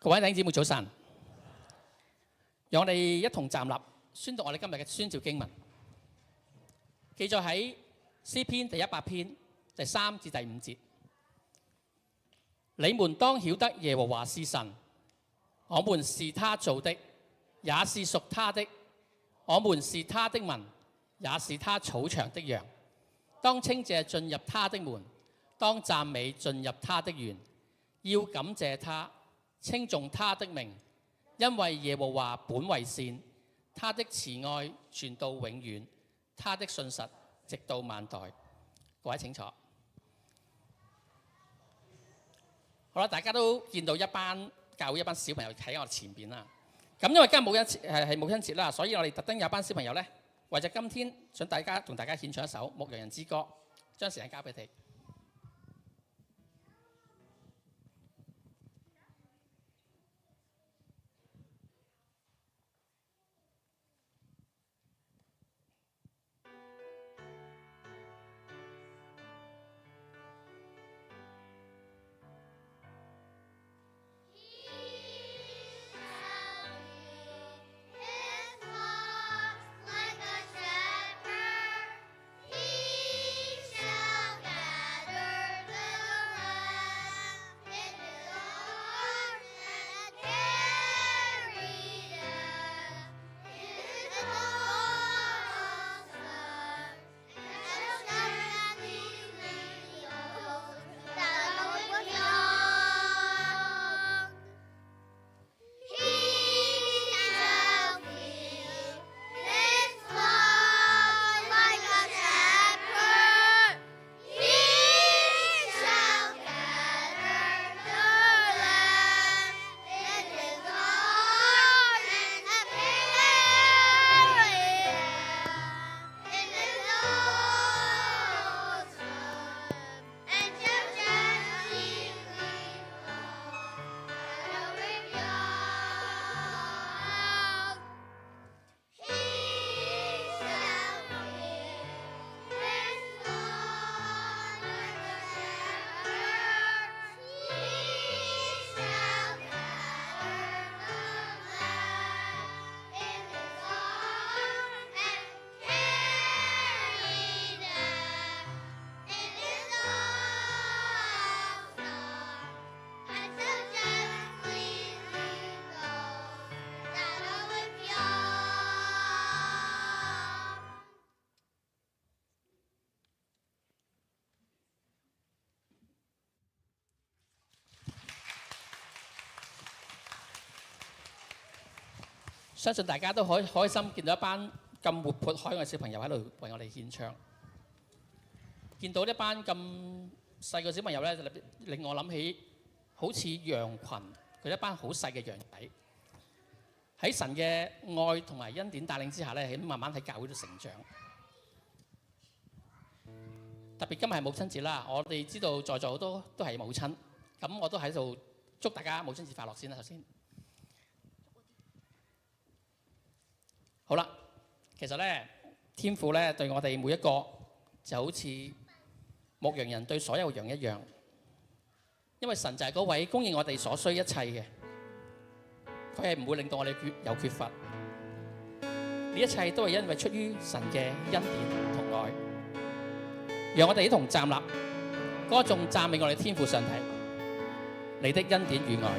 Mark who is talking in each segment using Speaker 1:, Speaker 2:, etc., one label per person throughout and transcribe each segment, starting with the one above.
Speaker 1: 各位弟兄姊妹早晨，讓我哋一同站立，宣讀我哋今日嘅宣召經文，記載喺詩篇第100篇第3至第5節。你們當曉得耶和華是神，我們是他造的，也是屬他的。我們是他的民，也是他草場的羊。當稱謝進入他的門，當讚美進入他的園，要感謝他，稱頌他的名，因為耶和華本為善，他的慈愛傳到永遠，他的信實直到萬代。各位請坐。好啦，大家都見到教會一班小朋友喺我前邊啦。咁因為今日係母親節啦，所以我哋特登有班小朋友咧，為咗今天想同大家獻唱一首《牧羊人之歌》，將時間交俾你。
Speaker 2: Like a shepherd, he shall guide.
Speaker 1: 相信大家都開心見到一班咁活潑可愛嘅小朋友喺度為我哋獻唱。見到一班咁細嘅小朋友咧，令我諗起好似羊群，佢一班好細嘅羊仔，喺神嘅愛同埋恩典帶領之下咧，慢慢喺教會度成長。特別今日係母親節啦，我哋知道在座好多都係母親，咁我都喺度祝大家母親節快樂先啦。首先，好啦，其實咧天父咧對我哋每一個就好似牧羊人對所有羊一樣，因為神就係嗰位供應我哋所需一切嘅，佢係唔會令到我哋有缺乏。呢一切都係因為出於神嘅恩典同愛。讓我哋一同站立，歌頌讚美我哋天父上帝，你的恩典與愛。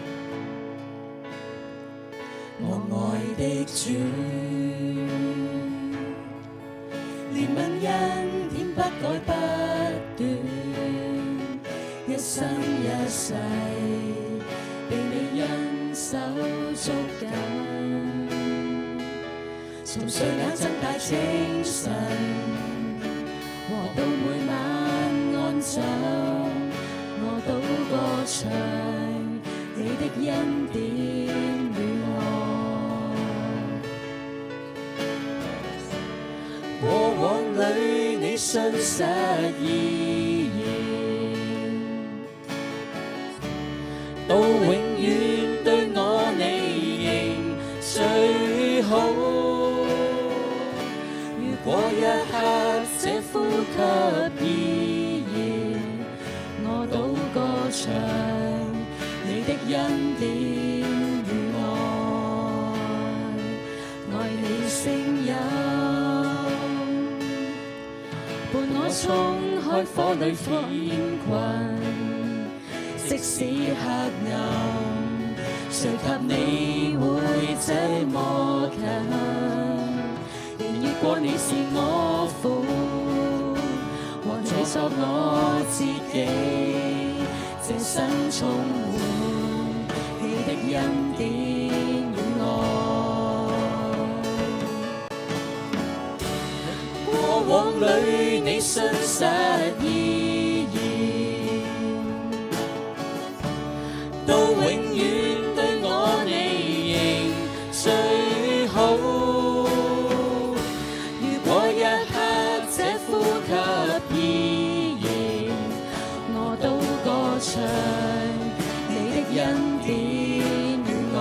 Speaker 2: 我愛的主，憐憫恩典不改不斷，一生一世被你恩手捉緊，從睡眼睜大清晨，和到每晚安枕，我都歌唱你的恩典與愛。過往裏你信實依然，到永遠對我你仍最好。如果一刻這呼吸依然，我都歌唱你的恩典與愛，愛你聲音伴我衝開火裏險困，即使黑暗，誰給你會這麼近？越過你是我父，和你作我自己，這生充滿你的恩典與愛。過往裏你信實依然，到永遠對我你仍最好。唱你的恩典與愛，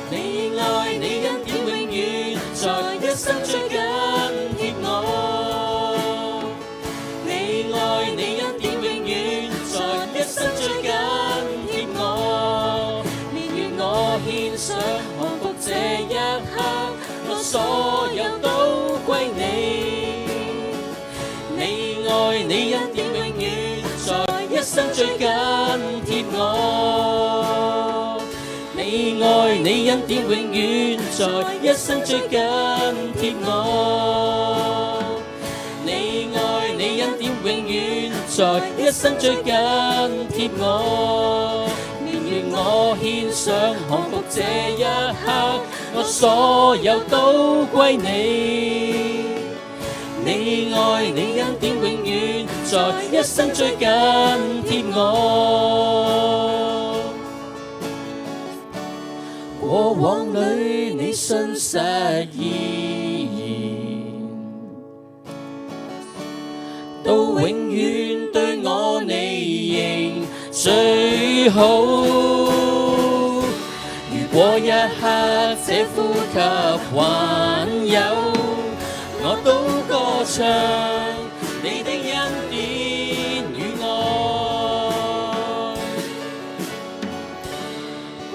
Speaker 2: 你愛你恩典永遠在一生最緊貼我，你愛你恩典永遠在一生最緊貼我，年願我獻上降服這一刻，我所有都歸你。愛你恩典永遠在一生最緊貼我，你愛你恩典永遠在一生最緊貼我，你愛你恩典永遠在一生最緊貼我，年願我獻上降服這一刻，我所有都歸你。你愛你恩典永遠在一生最緊貼我，過往裏你信實依然，到永遠對我你仍最好。如果一刻這呼吸還有，我都歌唱你的恩典與愛，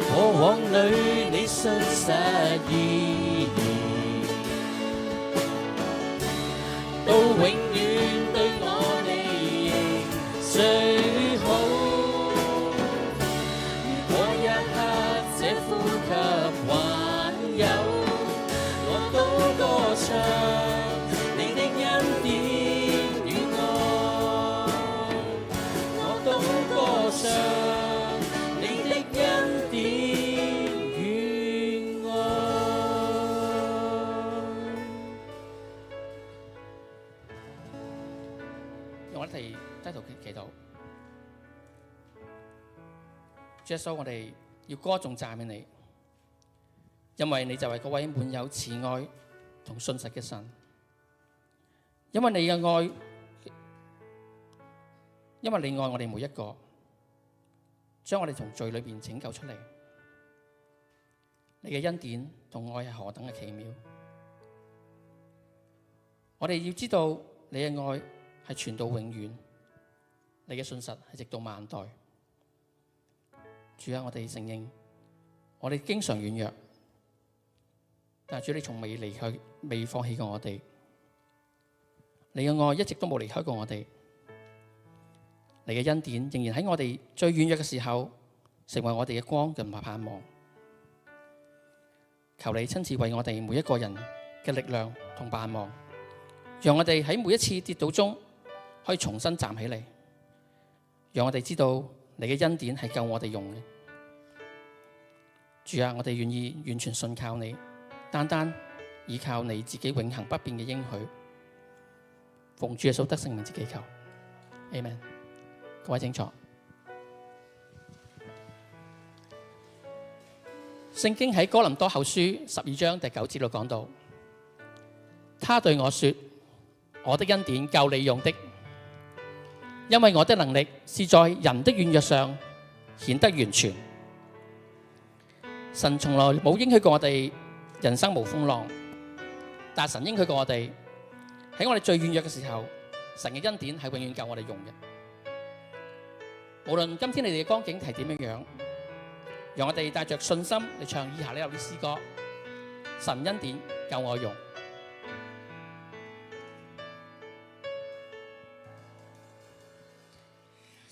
Speaker 2: 過往裏你信實依然，到永遠對我你仍最好。如果一刻這呼吸還有，我都歌唱你的恩典。
Speaker 1: 讓我哋低頭祈禱。主耶穌，我哋要歌頌讚美你，因為你就係嗰位滿有慈愛同信實嘅神。因為你嘅愛，因為你愛我哋每一個，將我哋從罪裏邊拯救出嚟。你嘅恩典同愛係何等嘅奇妙！我哋要知道你嘅愛係傳到永遠，你嘅信實係直到萬代。主啊，我哋承認，我哋經常軟弱，但係主你從未離開，未放棄過我哋。你嘅愛一直都冇離開過我哋，你嘅恩典仍然喺我哋最軟弱嘅時候，成為我哋嘅光同埋盼望。求你親自為我哋每一個人嘅力量同盼望，讓我哋喺每一次跌倒中可以重新站起嚟，讓我哋知道你嘅恩典係夠我哋用嘅。主啊，我哋願意完全信靠你，單單依靠你自己永恆不變嘅應許。奉主耶穌得勝名字祈求 ，Amen。各位請坐。聖經喺哥林多後書12章第9節度講到，他對我說：我的恩典夠你用的，因為我的能力是在人的軟弱上顯得完全。神從來冇應許過我哋人生無風浪，但神應許過我哋喺我哋最軟弱嘅時候，神嘅恩典係永遠夠我哋用嘅。無論今天你哋嘅光景係點樣樣，讓我哋帶着信心嚟唱以下呢首啲詩歌。神恩典夠我用。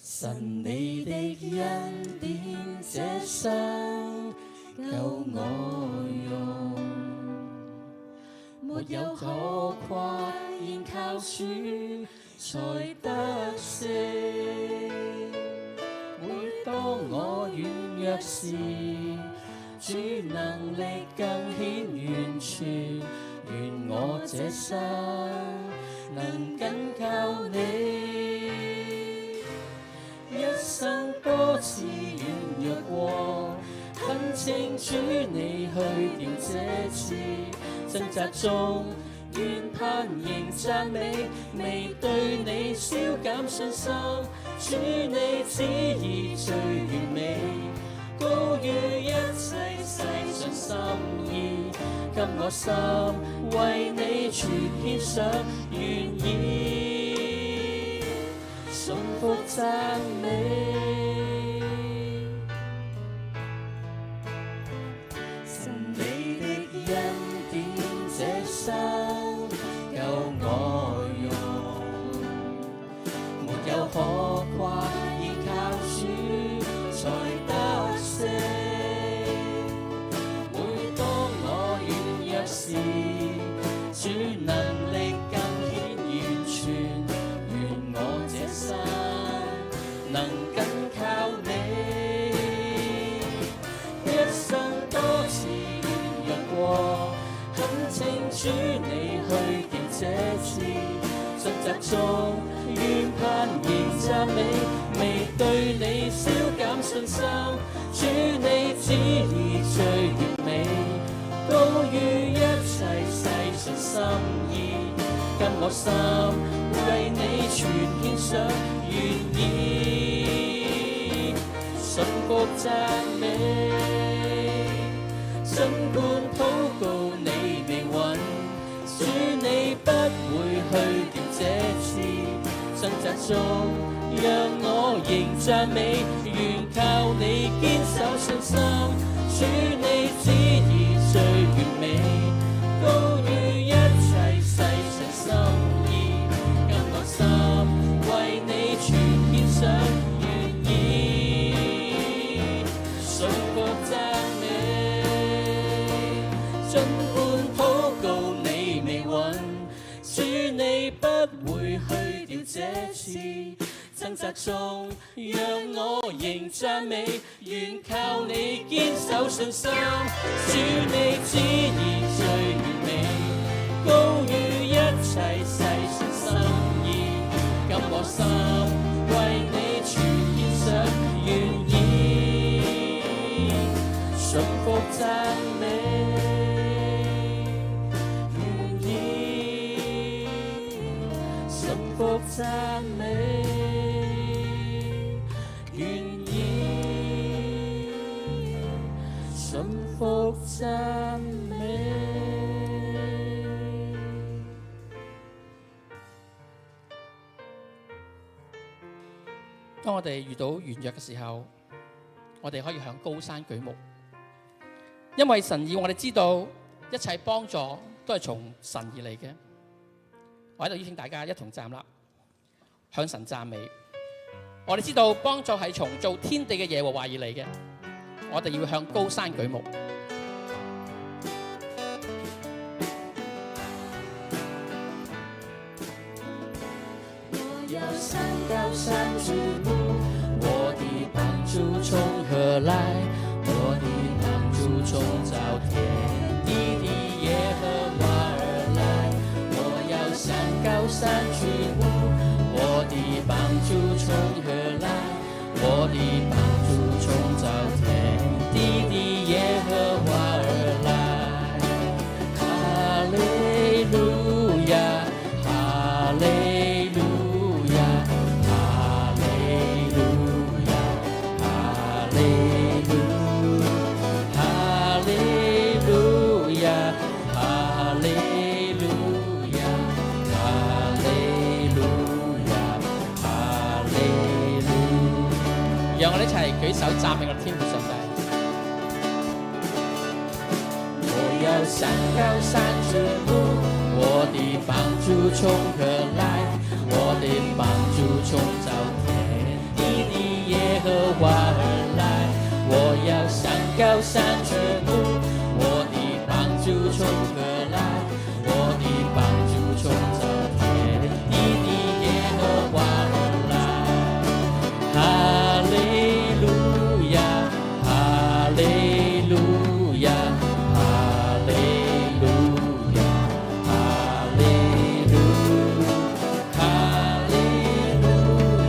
Speaker 2: 神你的恩典這生夠我用，沒有可誇，現靠主才得勝。每當我軟弱時，主能力更顯完全，願我這生能緊靠你，一生多次軟弱過，懇請主你去掉這次，掙扎中願攀迎讚美，未對你消減信心，主你旨意最完美，高於一切世上心意，給我心為你全獻上，願意順服讚美。神你的恩典這生夠我用，沒有可誇，依靠主才得勝。每當我軟弱時，主能力更顯完全，願我這生能緊靠你，一生多次軟弱過，懇請主你去掉這次，掙扎中願攀迎讚美，未對你消減信心，主你旨意最完美，高於一切世上心意，給我心為你全獻上，願意順服讚美。儘管禱告你未允，主你不會去掉這次，掙扎中讓我仍讚美，願靠你堅守信心，主你旨意最完美，高於一切世上心意，給我心為你全獻上，願意順服讚美。儘管禱告你未允，主你不會去掉這次，掙扎中讓我仍讚美，願靠你堅守信心，主你旨意最完美，高於一切世上心意，給我心服讚美，願意信服讚美。
Speaker 1: 當我哋遇到軟弱嘅時候，我哋可以向高山舉目，因為神要我哋知道一切幫助都係從神而嚟嘅。我喺度邀請大家一同站立，向神讚美。我哋知道幫助係從造天地嘅耶和華而嚟嘅，我哋要向高山舉目。
Speaker 2: 我要向高山舉目，我的幫助從何來？我的幫助從造天地的耶和華而來。我要向高山舉目，我的幫助從何來？我的幫助從造天地的耶和華而來。哈利路亞，哈利路亞，哈利路亞，哈利路，哈利路亞，哈利路亞，哈利路亞，哈利路。
Speaker 1: 讓我哋一齊舉手讚美我哋天父上帝。
Speaker 2: 我要向高山舉目，我的幫助從何來？我的幫助從造天地的耶和華而來。我要向高山舉目，我的幫助從何來？我的幫助從造天地的耶和華而來。哈利路亞，哈利路亞，哈利路亞，哈利路，哈利路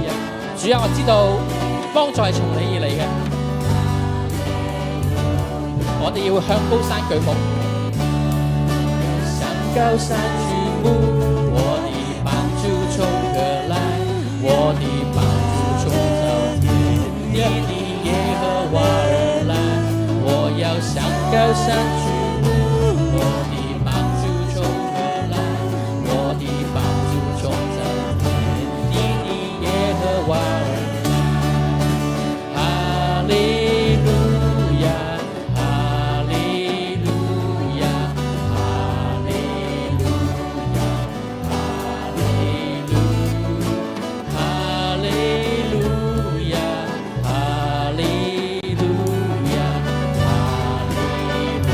Speaker 2: 亞。
Speaker 1: 主啊，我知道幫助係從你而嚟嘅，我哋要向高山舉目。
Speaker 2: 向高山舉目，我的幫助從何來？我的幫助從造天地的耶和華而來。我要向高山舉目，我的幫助從何來？我的幫助從造天地的耶和華而來。哈利路亞，哈利路亞，哈利路亞，哈利路，哈利路亞，哈利路亞，哈利路。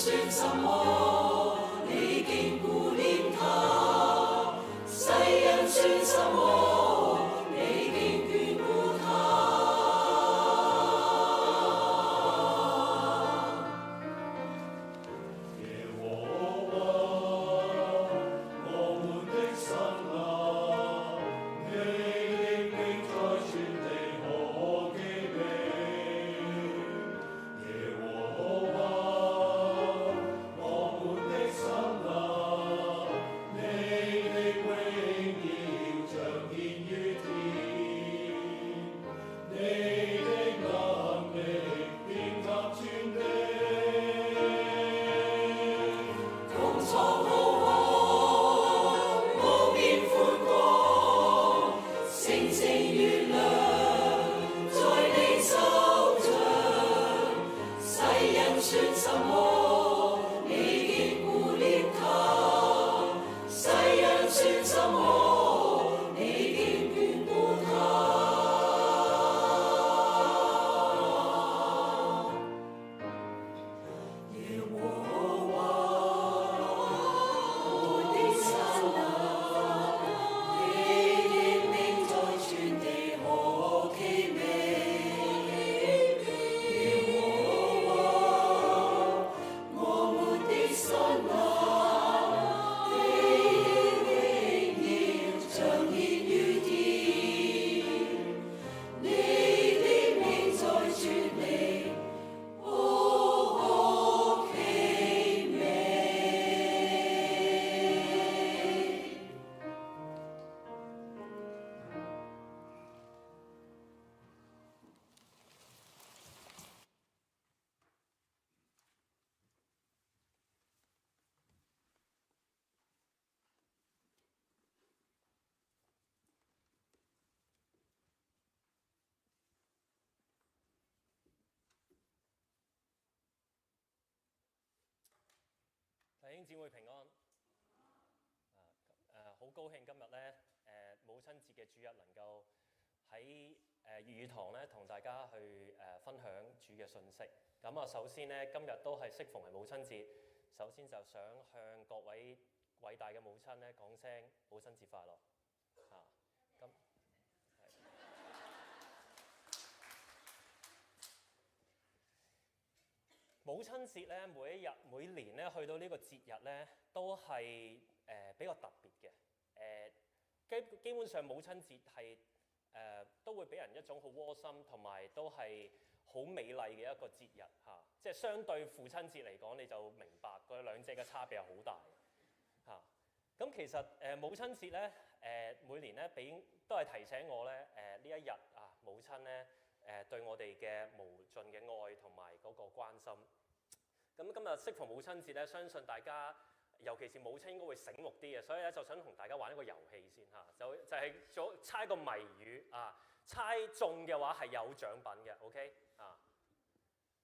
Speaker 2: 算什麼？你竟顧念他。世人算什麼？你竟眷顧他。耶和華，我們的神啊，你的名在全地何其美。耶和華，我們的神啊，你的榮耀彰顯於天，你的能力遍及全地。穹蒼浩瀚，無邊寬廣，星星月亮在你手掌。世人算什麼？你竟顧念他。世人算什麼？你竟眷顧他。耶和華，我的神啊，你的名在全地何其美。耶和華，我們的神啊，你的榮耀彰顯於天，你的名在全地何其美。
Speaker 3: 弟兄姊妹平安。好高興今日咧母親節嘅主日能夠喺粵語堂咧同大家去分享主嘅信息。咁啊，首先咧今日都係適逢係母親節，首先就想向各位偉大嘅母親咧講聲母親節快樂嚇。咁母親節咧，每年咧去到呢個節日咧，都係比較特別嘅。基本上母親節係都會俾人一種好窩心，同埋都係好美麗嘅一個節日嚇。即係相對父親節嚟講，你就明白嗰兩者嘅差別係好大嚇。咁其實母親節咧每年咧都係提醒我咧呢一日啊母親咧對我哋嘅無盡嘅愛同埋嗰個關心。咁今日適逢母親節咧，相信大家尤其是母親應該會醒目啲嘅，所以咧就想同大家玩一個遊戲先嚇，就係猜個謎語啊，猜中嘅話係有獎品嘅 ，OK 啊？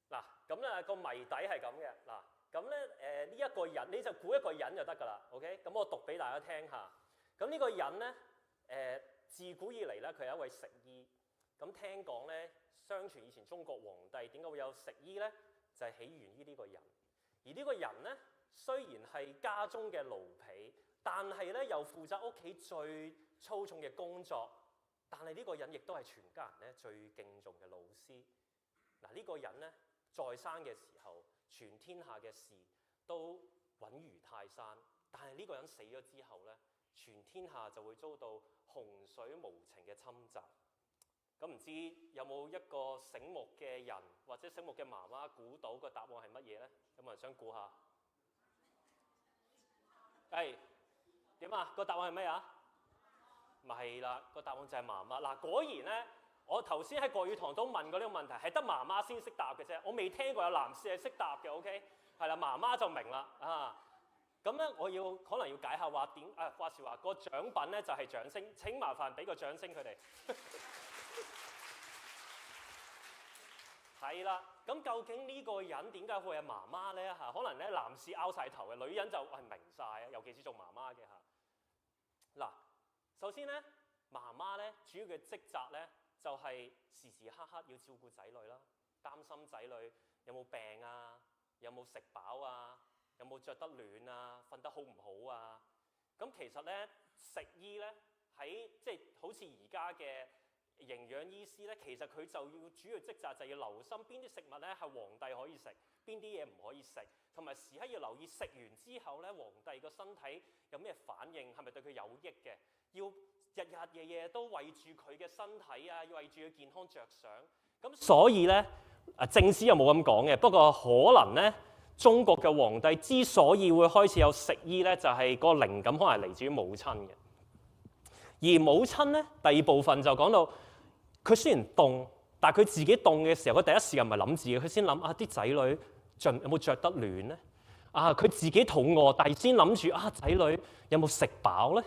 Speaker 3: 嗱，咁咧個謎底係咁嘅嗱，咁咧呢一個人你就估一個人就得㗎啦 ，OK？咁我讀俾大家聽下。咁呢個人咧自古以嚟咧佢係一位食醫，咁聽講咧相傳以前中國皇帝點解會有食醫咧？就係起源於呢個人，而呢個人咧雖然係家中嘅奴婢，但係咧又負責屋企最粗重嘅工作，但係呢個人亦都係全家人咧最敬重嘅老師。嗱，呢個人咧在生嘅時候，全天下嘅事都穩如泰山，但係呢個人死咗之後咧，全天下就會遭到洪水無情嘅侵襲。咁唔知有冇一個醒目嘅人或者醒目嘅媽媽估到個答案係乜嘢咧？有冇人想估下？係點啊？個答案係咩啊？咪係啦，個答案就係媽媽。嗱，果然咧，我頭先喺國語堂都問過呢個問題，係得媽媽先識答嘅啫。我未聽過有男士係識答嘅。OK， 係啦，媽媽就明啦啊。咁咧，我可能要解下話點啊？話時話個獎品咧就係掌聲，請麻煩俾個掌聲佢哋。係啦，咁究竟呢個人點解會係媽媽咧？嚇，可能咧男士拗晒頭嘅，女人就係明晒啊，尤其是做媽媽嘅嚇。嗱，首先咧，媽媽咧主要嘅職責咧就係時時刻刻要照顧仔女啦，擔心仔女有冇病啊，有冇食飽啊？有冇着得暖啊？瞓得好唔好啊？咁其實咧，食醫咧喺即係好似而家嘅營養醫師咧，其實佢就要主要職責就要留心邊啲食物咧係皇帝可以食，邊啲嘢唔可以食，同埋時刻要留意食完之後咧，皇帝個身體有咩反應，係咪對佢有益嘅？要日日夜夜都為住佢嘅身體啊，要為住佢健康着想。咁所以咧，正史又冇咁講嘅，不過可能咧，中國嘅皇帝之所以會開始有食醫咧，就係個靈感可能係嚟自於母親嘅。而母親咧，第二部分就講到佢雖然凍，但係佢自己凍嘅時候，佢第一時間唔係諗自己，佢先諗啲仔女有冇着得暖咧？佢自己肚餓，但係先諗住仔女有冇食飽咧？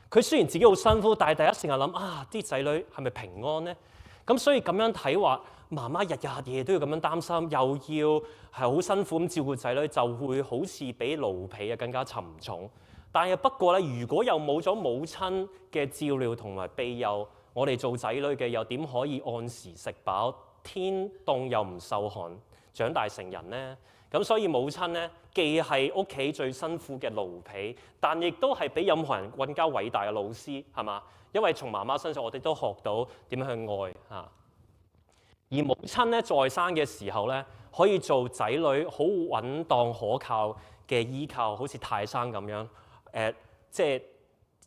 Speaker 3: 佢雖然自己好辛苦，但係第一時間諗啲仔女係咪平安咧？咁所以咁樣睇話，媽媽日日夜都要咁樣擔心，又要係好辛苦咁照顧仔女，就會好似比奴婢更加沉重。但係不過咧，如果又冇咗母親嘅照料同埋庇佑，我哋做仔女嘅又點可以按時食飽，天凍又唔受寒，長大成人呢？咁所以母親咧，既係屋企最辛苦嘅奴婢，但亦都係比任何人更加偉大嘅老師，係嘛？因為從媽媽身上，我哋都學到點樣去愛嚇。而母親咧在生嘅時候咧，可以做仔女好穩當可靠嘅依靠，好似泰山咁樣。即係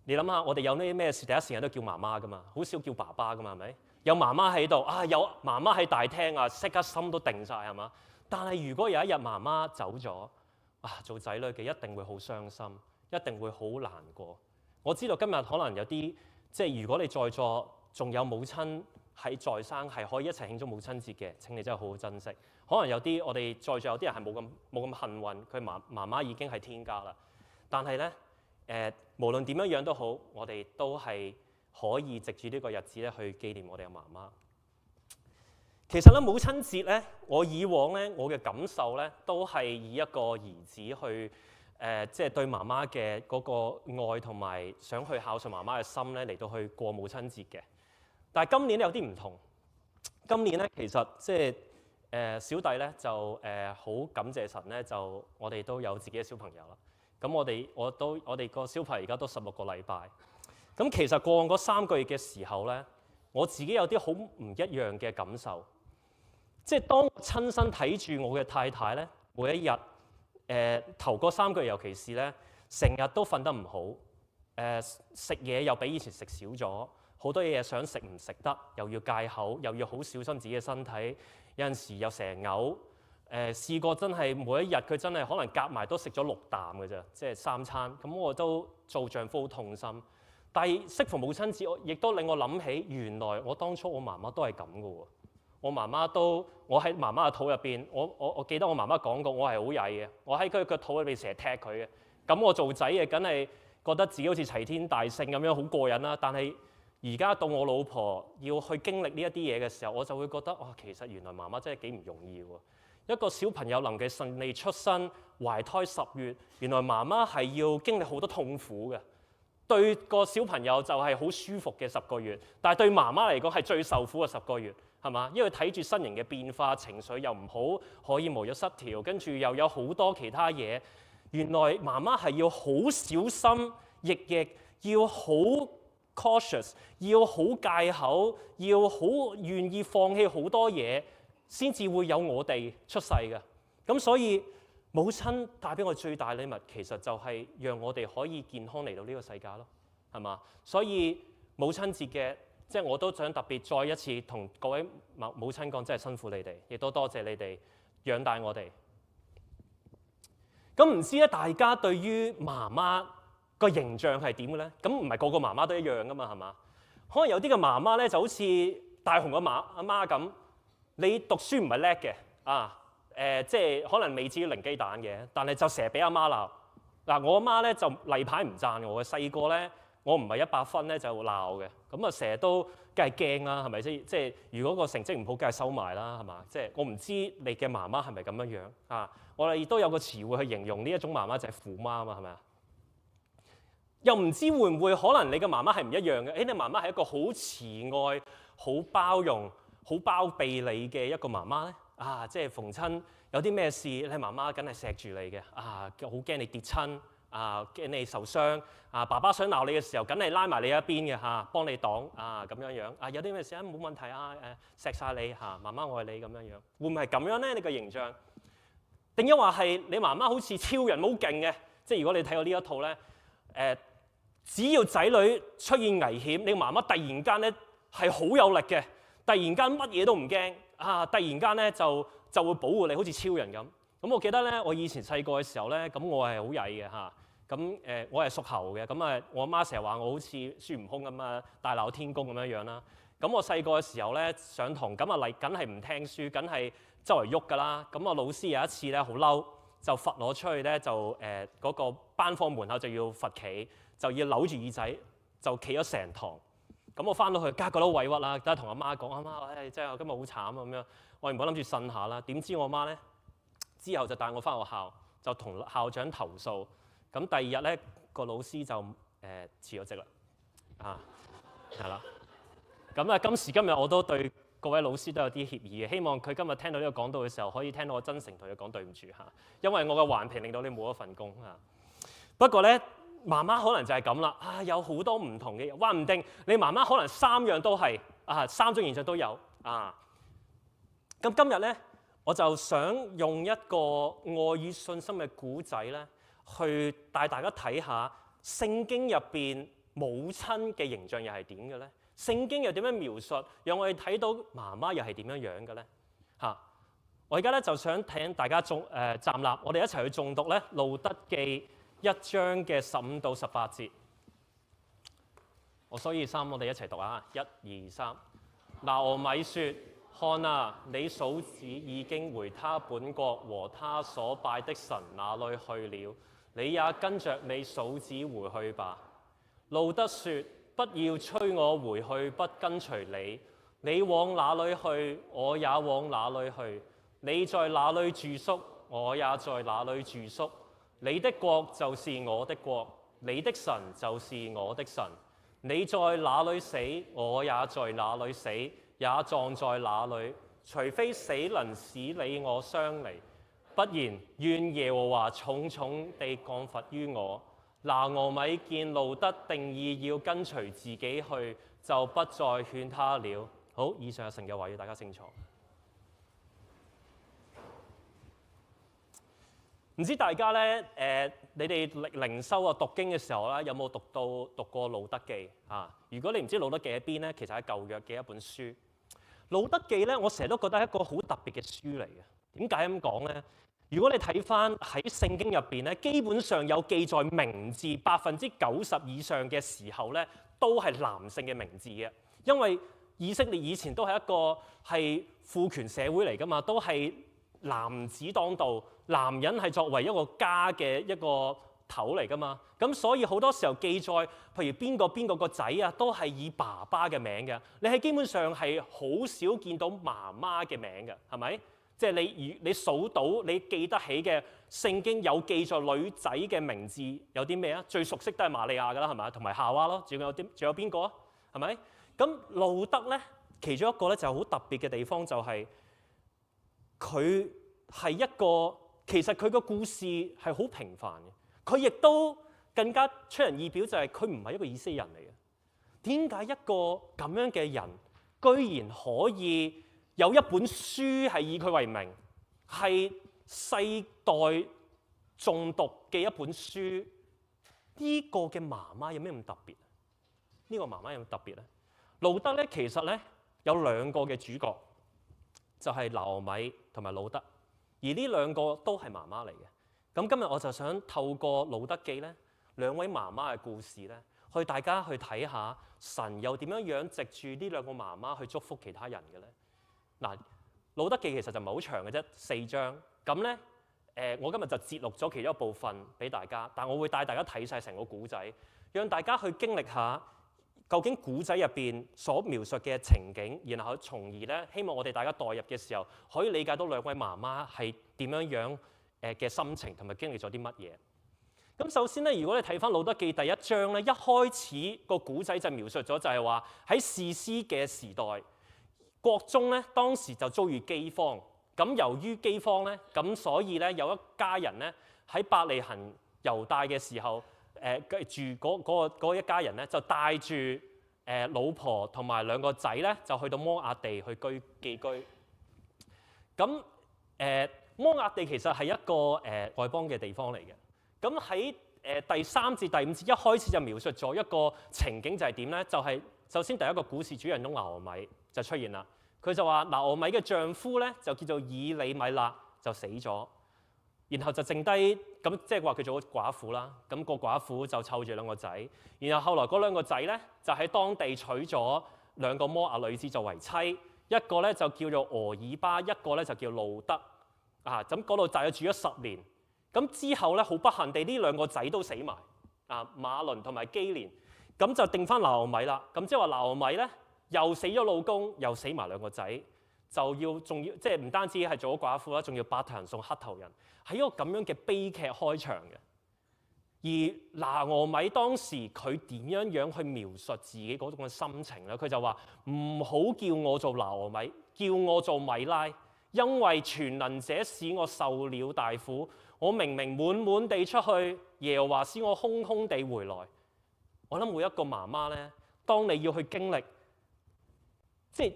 Speaker 3: 你諗下，我哋有啲咩事第一時間都叫媽媽噶嘛，好少叫爸爸噶嘛，係咪？有媽媽喺度有媽媽喺大廳即刻心都定晒係嘛？但係如果有一日媽媽走咗，做仔女嘅一定會好傷心，一定會好難過。我知道今日可能有啲即係如果你在座仲有母親喺在生，係可以一齊慶祝母親節嘅，請你真係好好珍惜。可能有啲我哋在座有啲人係冇咁幸運，佢媽媽已經係天家啦。但係咧無論點樣都好，我哋都係可以藉住呢個日子咧去紀念我哋嘅媽媽。其實咧母親節咧，我以往咧我嘅感受咧都係以一個兒子去即係對媽媽嘅嗰個愛同埋想去孝順媽媽嘅心咧嚟到去過母親節嘅。但係今年有啲唔同，今年咧其實即係小弟咧就好感謝神咧，就我哋都有自己嘅小朋友啦。咁我哋個小朋友而家都16個禮拜。咁其實過往嗰3個月嘅時候咧，我自己有啲好唔一樣嘅感受。即係當我親身睇住我嘅太太咧，每一日頭嗰3個月，尤其是咧，成日都瞓得唔好，食嘢又比以前食少咗，好多嘢想食唔食得，又要戒口，又要好小心自己嘅身體，有陣時又成日嘔。試過真係每一日佢真係可能夾埋都食咗6啖嘅啫，即係3餐。咁我都做丈夫好痛心。但係適逢母親節，亦都令我諗起原來我當初我媽媽都係咁嘅喎。我喺媽媽嘅肚入邊，我記得我媽媽講過，我係好曳嘅，我喺佢個肚入邊成日踢佢嘅。咁我做仔嘅，梗係覺得自己好似齊天大聖咁樣好過癮啦。但係而家到我老婆要去經歷呢一啲嘢嘅時候，我就會覺得其實原來媽媽真係幾唔容易喎。一個小朋友能夠順利出生，懷胎10月，原來媽媽係要經歷好多痛苦嘅。對個小朋友就係好舒服嘅10個月，但係對媽媽嚟講係最受苦嘅10個月，係嘛？因為睇住身形嘅變化，情緒又唔好，荷爾蒙又失調，跟住又有好多其他嘢。原來媽媽係要好小心翼翼，要好 cautious， 要好戒口，要好願意放棄好多嘢，先至會有我哋出世嘅。咁所以母親帶俾我最大禮物，其實就係讓我哋可以健康嚟到呢個世界咯，係嘛？所以母親節嘅，即係我都想特別再一次同各位母親講，真係辛苦你哋，亦都多謝你哋養大我哋。咁唔知咧，大家對於媽媽個形象係點嘅咧？咁唔係個個媽媽都一樣噶嘛，係嘛？可能有啲嘅媽媽咧就好似大雄阿媽咁，你讀書唔係叻嘅即係可能未至於零雞蛋嘅，但係就成日俾阿媽鬧。我阿媽咧就例牌唔讚我嘅，細個咧我唔係100分咧就鬧嘅，咁成日都梗係驚啦，係咪先？即係如果個成績唔好，梗係收埋啦，係嘛？即係我唔知你嘅媽媽係咪咁樣樣我哋亦都有個詞彙去形容呢一種媽媽就係虎媽啊嘛，係咪啊？又唔知會唔會可能你嘅媽媽係唔一樣嘅？你媽媽係一個好慈愛、好包容、好包庇你嘅一個媽媽咧？即係逢親有啲咩事，你媽媽梗係錫住你嘅，好驚你跌親，驚你受傷，爸爸想鬧你嘅時候，梗係拉埋你一邊嘅幫你擋咁樣樣，有啲咩事冇問題錫晒你媽媽愛你咁樣樣，會唔會係咁樣咧？你個形象，定抑或係你媽媽好似超人好勁嘅？即係如果你睇過呢一套咧，只要仔女出現危險，你媽媽突然間咧係好有力嘅，突然間乜嘢都唔驚，突然間咧就會保護你，好似超人咁。咁我記得咧，我以前細個嘅時候咧，咁我係好曳嘅咁我係屬猴嘅，咁我阿媽成日話我好似孫悟空咁大鬧天宮咁樣樣啦。咁我細個嘅時候咧上堂咁梗係唔聽書，梗係周圍喐㗎啦。咁我老師有一次咧好嬲，就罰我出去咧就嗰個班房門口就要罰企，就要扭住耳仔就企咗成堂。咁我翻到去，梗係覺得委屈啦，梗係同阿媽講：阿媽，真係今日好慘啊咁樣。我原本諗住呻下啦，點知我媽咧之後就帶我翻學校，就同校長投訴。咁第二日咧個老師就辭咗職啦，係啦。咁今時今日我都對各位老師都有啲歉意嘅，希望佢今日聽到呢個講道嘅時候，可以聽到我真誠同佢講對唔住因為我嘅環評令到你冇咗份工不過咧，媽媽可能就係咁啦，有好多唔同嘅嘢，話唔定你媽媽可能3樣都係3種現象都有咁今日咧，我就想用一個愛與信心嘅故仔咧，去帶大家睇下聖經入邊母親嘅形象又係點嘅咧？聖經又點樣描述，讓我哋睇到媽媽又係點樣樣嘅咧？我而家咧就想請大家站立，我哋一齊去誦讀咧《路得記》1章嘅15到18節。我數3，我哋一齊讀1、2、3。拿俄米說：看啊，你嫂子已經回他本國和他所拜的神那裏去了，你也跟着你嫂子回去吧。路得說：不要催我回去，不跟隨你。你往哪裏去，我也往哪裏去；你在哪裏住宿，我也在哪裏住宿。你的國就是我的國，你的神就是我的神。你在哪裏死，我也在哪裏死，也葬在哪裏。除非死能使你我相離，不然願耶和華重重地降罰於我。拿俄米見路得定意要跟隨自己去，就不再勸他了。好，以上係神嘅話，要大家清楚。唔知大家咧你哋靈修讀經嘅時候咧，有冇讀過路得記如果你唔知路得記喺邊咧，其實喺舊約嘅一本書。路得記咧，我成日都覺得係一個好特別嘅書嚟嘅。點解咁講咧？如果你睇翻喺聖經入邊咧，基本上有記載名字90%以上嘅時候咧，都係男性嘅名字嘅。因為以色列以前都係一個係父權社會嚟㗎嘛，都係男子當道，男人係作為一個家嘅一個頭嚟㗎嘛。咁所以好多時候記載，譬如邊個個仔都係以爸爸嘅名嘅。你係基本上係好少見到媽媽嘅名嘅，係咪？即係你數到你記得起嘅聖經有記載女仔嘅名字有啲咩啊？最熟悉都係瑪利亞㗎啦，係咪？同埋夏娃咯，仲有邊個啊？係咪？咁路得咧，其中一個咧就好特別嘅地方就係佢係一個，其實佢個故事係好平凡嘅。佢亦都更加出人意表，就係佢唔係一個以色列人嚟嘅。點解一個咁樣嘅人，居然可以有一本書係以佢為名，係世代誦讀嘅一本書？呢個嘅媽媽有咩咁特別？呢個媽媽有冇特別咧？路得咧，其實咧有2個嘅主角，就係拿俄米同埋路得，而呢2個都係媽媽嚟嘅。咁今日我就想透過路得記咧2位媽媽嘅故事咧，去大家去睇下神又點樣藉住呢2個媽媽去祝福其他人嘅咧。嗱，路得記其實就唔係好長嘅啫，4章。咁咧我今日就節錄咗其中一部分俾大家，但我會帶大家睇晒成個古仔，讓大家去經歷下究竟古仔入邊所描述嘅情景，然後從而咧希望我哋大家代入嘅時候，可以理解到2位媽媽係點樣嘅心情同埋經歷咗啲乜嘢。咁首先咧，如果你睇翻《路得記》第1章咧，一開始個古仔就描述咗，就係話喺士師嘅時代，國中咧當時就遭遇饑荒，咁由於饑荒咧，咁所以咧有一家人咧喺伯利恆猶大嘅時候，住嗰一家人咧就帶住老婆同埋兩個仔咧，就去到摩押地去寄居。咁摩押地其實係一個外邦嘅地方嚟嘅。咁喺第3節第5節一開始就描述咗一個情景，就係點咧？就係首先第一個故事主人翁拿俄米就出現啦。佢就話拿俄米嘅丈夫咧就叫做以利米勒就死咗，然後就剩低咁即係話佢做咗寡婦啦。咁個寡婦就湊住兩個仔，然後後來嗰兩個仔咧就喺當地娶咗兩個摩押女子作為妻，一個咧就叫做俄爾巴，一個咧就叫路德。咁嗰度大約住咗10年。咁之後咧好不幸地呢兩個仔都死埋，馬倫同埋基連，咁就定翻拿俄米啦。咁即係話拿俄米咧又死咗老公，又死埋兩個仔，仲要即係唔單止係做咗寡婦啦，仲要伯特人送黑頭人，係一個咁樣嘅悲劇開場嘅。而拿俄米當時佢點樣去描述自己嗰種嘅心情咧？佢就話唔好叫我做拿俄米，叫我做米拉，因為全能者使我受了大苦。我明明滿滿地出去，耶和華使我空空地回來。我諗每一個媽媽咧，當你要去經歷，即係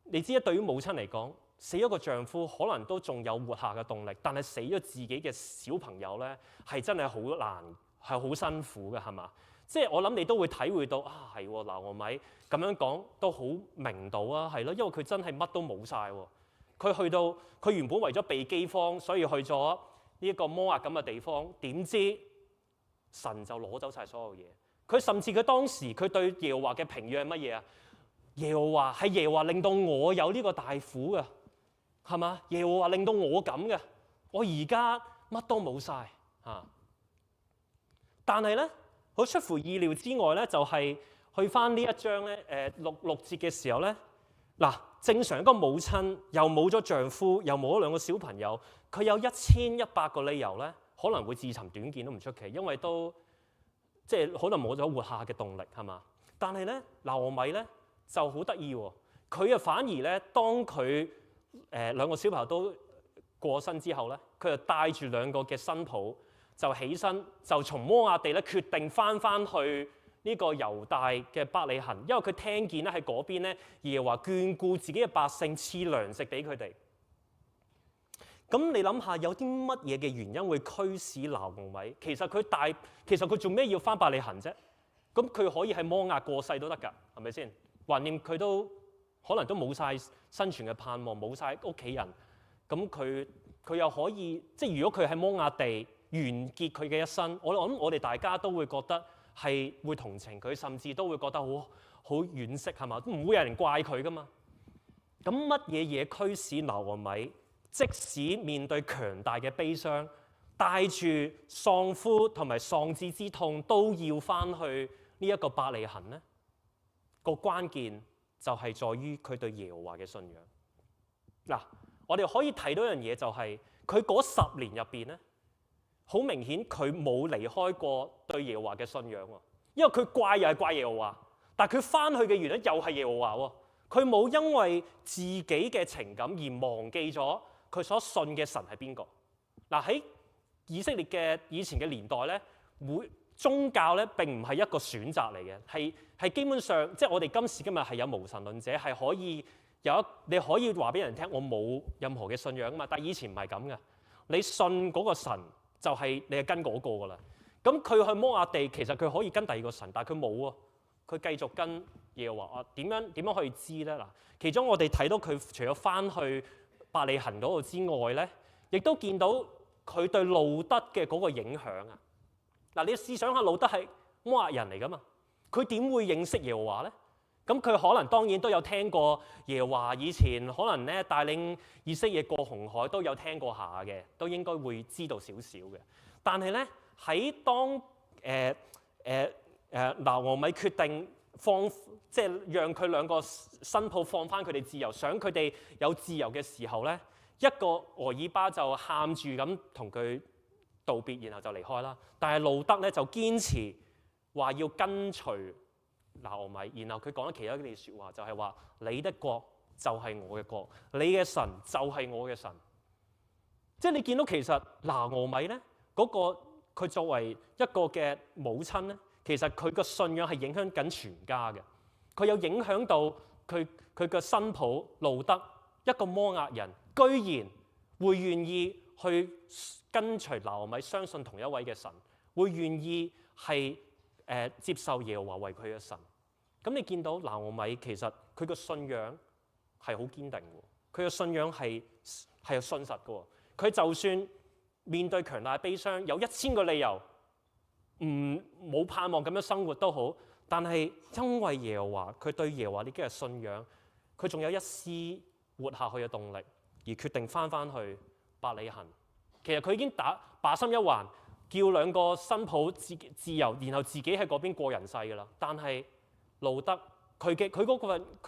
Speaker 3: 你知啦，對於母親嚟講，死咗個丈夫可能都仲有活下嘅動力，但係死咗自己嘅小朋友咧，係真係好難，係好辛苦嘅，係嘛？即係我諗你都會體會到係喎，拿俄米咁樣講都好明到啊，係咯，因為佢真係乜都冇晒喎。佢去到佢原本為咗避饑荒，所以去咗呢一個摩押咁嘅地方，點知神就攞走晒所有嘢。佢甚至佢當時佢對耶和華嘅評語係乜嘢啊？耶和華令到我有呢個大苦嘅，係嘛？耶和華令到我咁嘅，我而家乜都冇晒嚇。但係咧，好出乎意料之外咧，就係去翻呢一章咧，六節嘅時候咧，嗱，正常一個母親又冇咗丈夫，又冇咗兩個小朋友。佢有1100個理由咧，可能會自尋短見都唔出奇，因為都即係可能冇咗活下嘅動力，係嘛？但係咧，拿俄米咧就好得意喎，佢啊反而咧，當佢兩個小朋友都過身之後咧，佢就帶住兩個嘅新抱就起身，就從摩押地咧決定翻去呢個猶大嘅伯利恆，因為佢聽見咧喺嗰邊咧，耶和華眷顧自己嘅百姓，賜糧食俾佢哋。咁你諗下，有啲乜嘢嘅原因會驅使拿俄米？其實佢做咩要翻伯利恆啫？咁佢可以喺摩押過世都得㗎，係咪先？橫掂佢都可能都冇晒生存嘅盼望，冇晒屋企人。咁佢又可以，即係如果佢喺摩押地完結佢嘅一生，我諗我哋大家都會覺得係會同情佢，甚至都會覺得好惋惜，係嘛？都唔會有人怪佢㗎嘛。咁乜嘢驅使拿俄米？即使面對強大嘅悲傷，帶住喪夫同埋喪子之痛，都要翻去呢一個伯利恆呢？個關鍵就係在於佢對耶和華嘅信仰。嗱，我哋可以睇到一樣嘢，就係佢嗰10年入邊咧，好明顯佢冇離開過對耶和華嘅信仰喎。因為佢怪又係怪耶和華，但係佢翻去嘅原因又係耶和華喎。佢冇因為自己嘅情感而忘記咗佢所信嘅神係邊個？嗱，喺以色列嘅以前嘅年代咧，宗教咧並唔係一個選擇嚟嘅，係基本上即係我哋今時今日係有無神論者，係可以你可以話俾人聽我冇任何嘅信仰啊嘛。但係以前唔係咁嘅，你信嗰個神就係你係跟嗰個噶啦。咁佢去摩押地，其實佢可以跟第二個神，但係佢冇喎，佢繼續跟耶和華。點樣可以知咧？嗱，其中我哋睇到佢除咗翻去伯利恆嗰度之外咧，亦都見到佢對路德嘅嗰個影響啊！嗱，你試想下，路德係摩押人嚟噶嘛，佢點會認識耶和華咧？咁佢可能當然都有聽過耶和華以前可能咧帶領以色列過紅海都有聽過下嘅，都應該會知道少少嘅。但係咧喺當拿俄米決定即係讓佢兩個新抱放翻佢哋自由，想佢哋有自由嘅時候咧，一個俄爾巴就喊住咁同佢道別，然後就離開啦。但係路德咧就堅持話要跟隨拿俄米，然後佢講咗其他一啲説話，就係話你的國就係我嘅國，你嘅神就係我嘅神。即係你見到其實拿俄米咧嗰個佢作為一個嘅母親咧，其實佢個信仰係影響緊全家嘅。佢有影響到佢嘅新抱路德，一個摩押人，居然會願意去跟隨拿俄米，相信同一位嘅神，會願意係接受耶和華為佢嘅神。咁你見到拿俄米其實佢個信仰係好堅定嘅，佢嘅信仰係有信實嘅。佢就算面對強大嘅悲傷，有1000個理由冇盼望咁樣生活都好，但係因為耶和華，佢對耶和華呢啲嘅信仰，佢仲有一絲活下去嘅動力，而決定翻去伯利恆。其實佢已經把心一橫，叫2個新抱自由，然後自己喺嗰邊過人世㗎啦。但係路德佢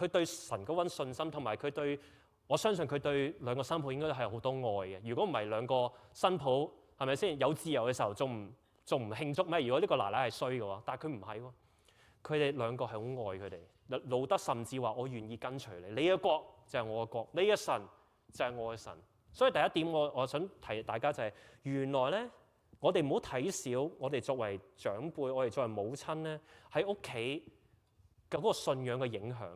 Speaker 3: 對神嗰份信心，同埋佢對，我相信佢對2個新抱應該係好多愛嘅。如果唔係2個新抱，係咪先有自由嘅時候，仲唔慶祝咩？如果呢個奶奶係衰嘅話，但係佢唔係喎，佢哋2個係好愛佢哋。路德甚至話：我願意跟隨你，你嘅國就係我嘅國，你嘅神就係我嘅神。所以第一點我想提大家就係，原來咧我哋唔好睇小我哋作為長輩，我哋作為母親咧喺屋企嘅嗰個信仰嘅影響。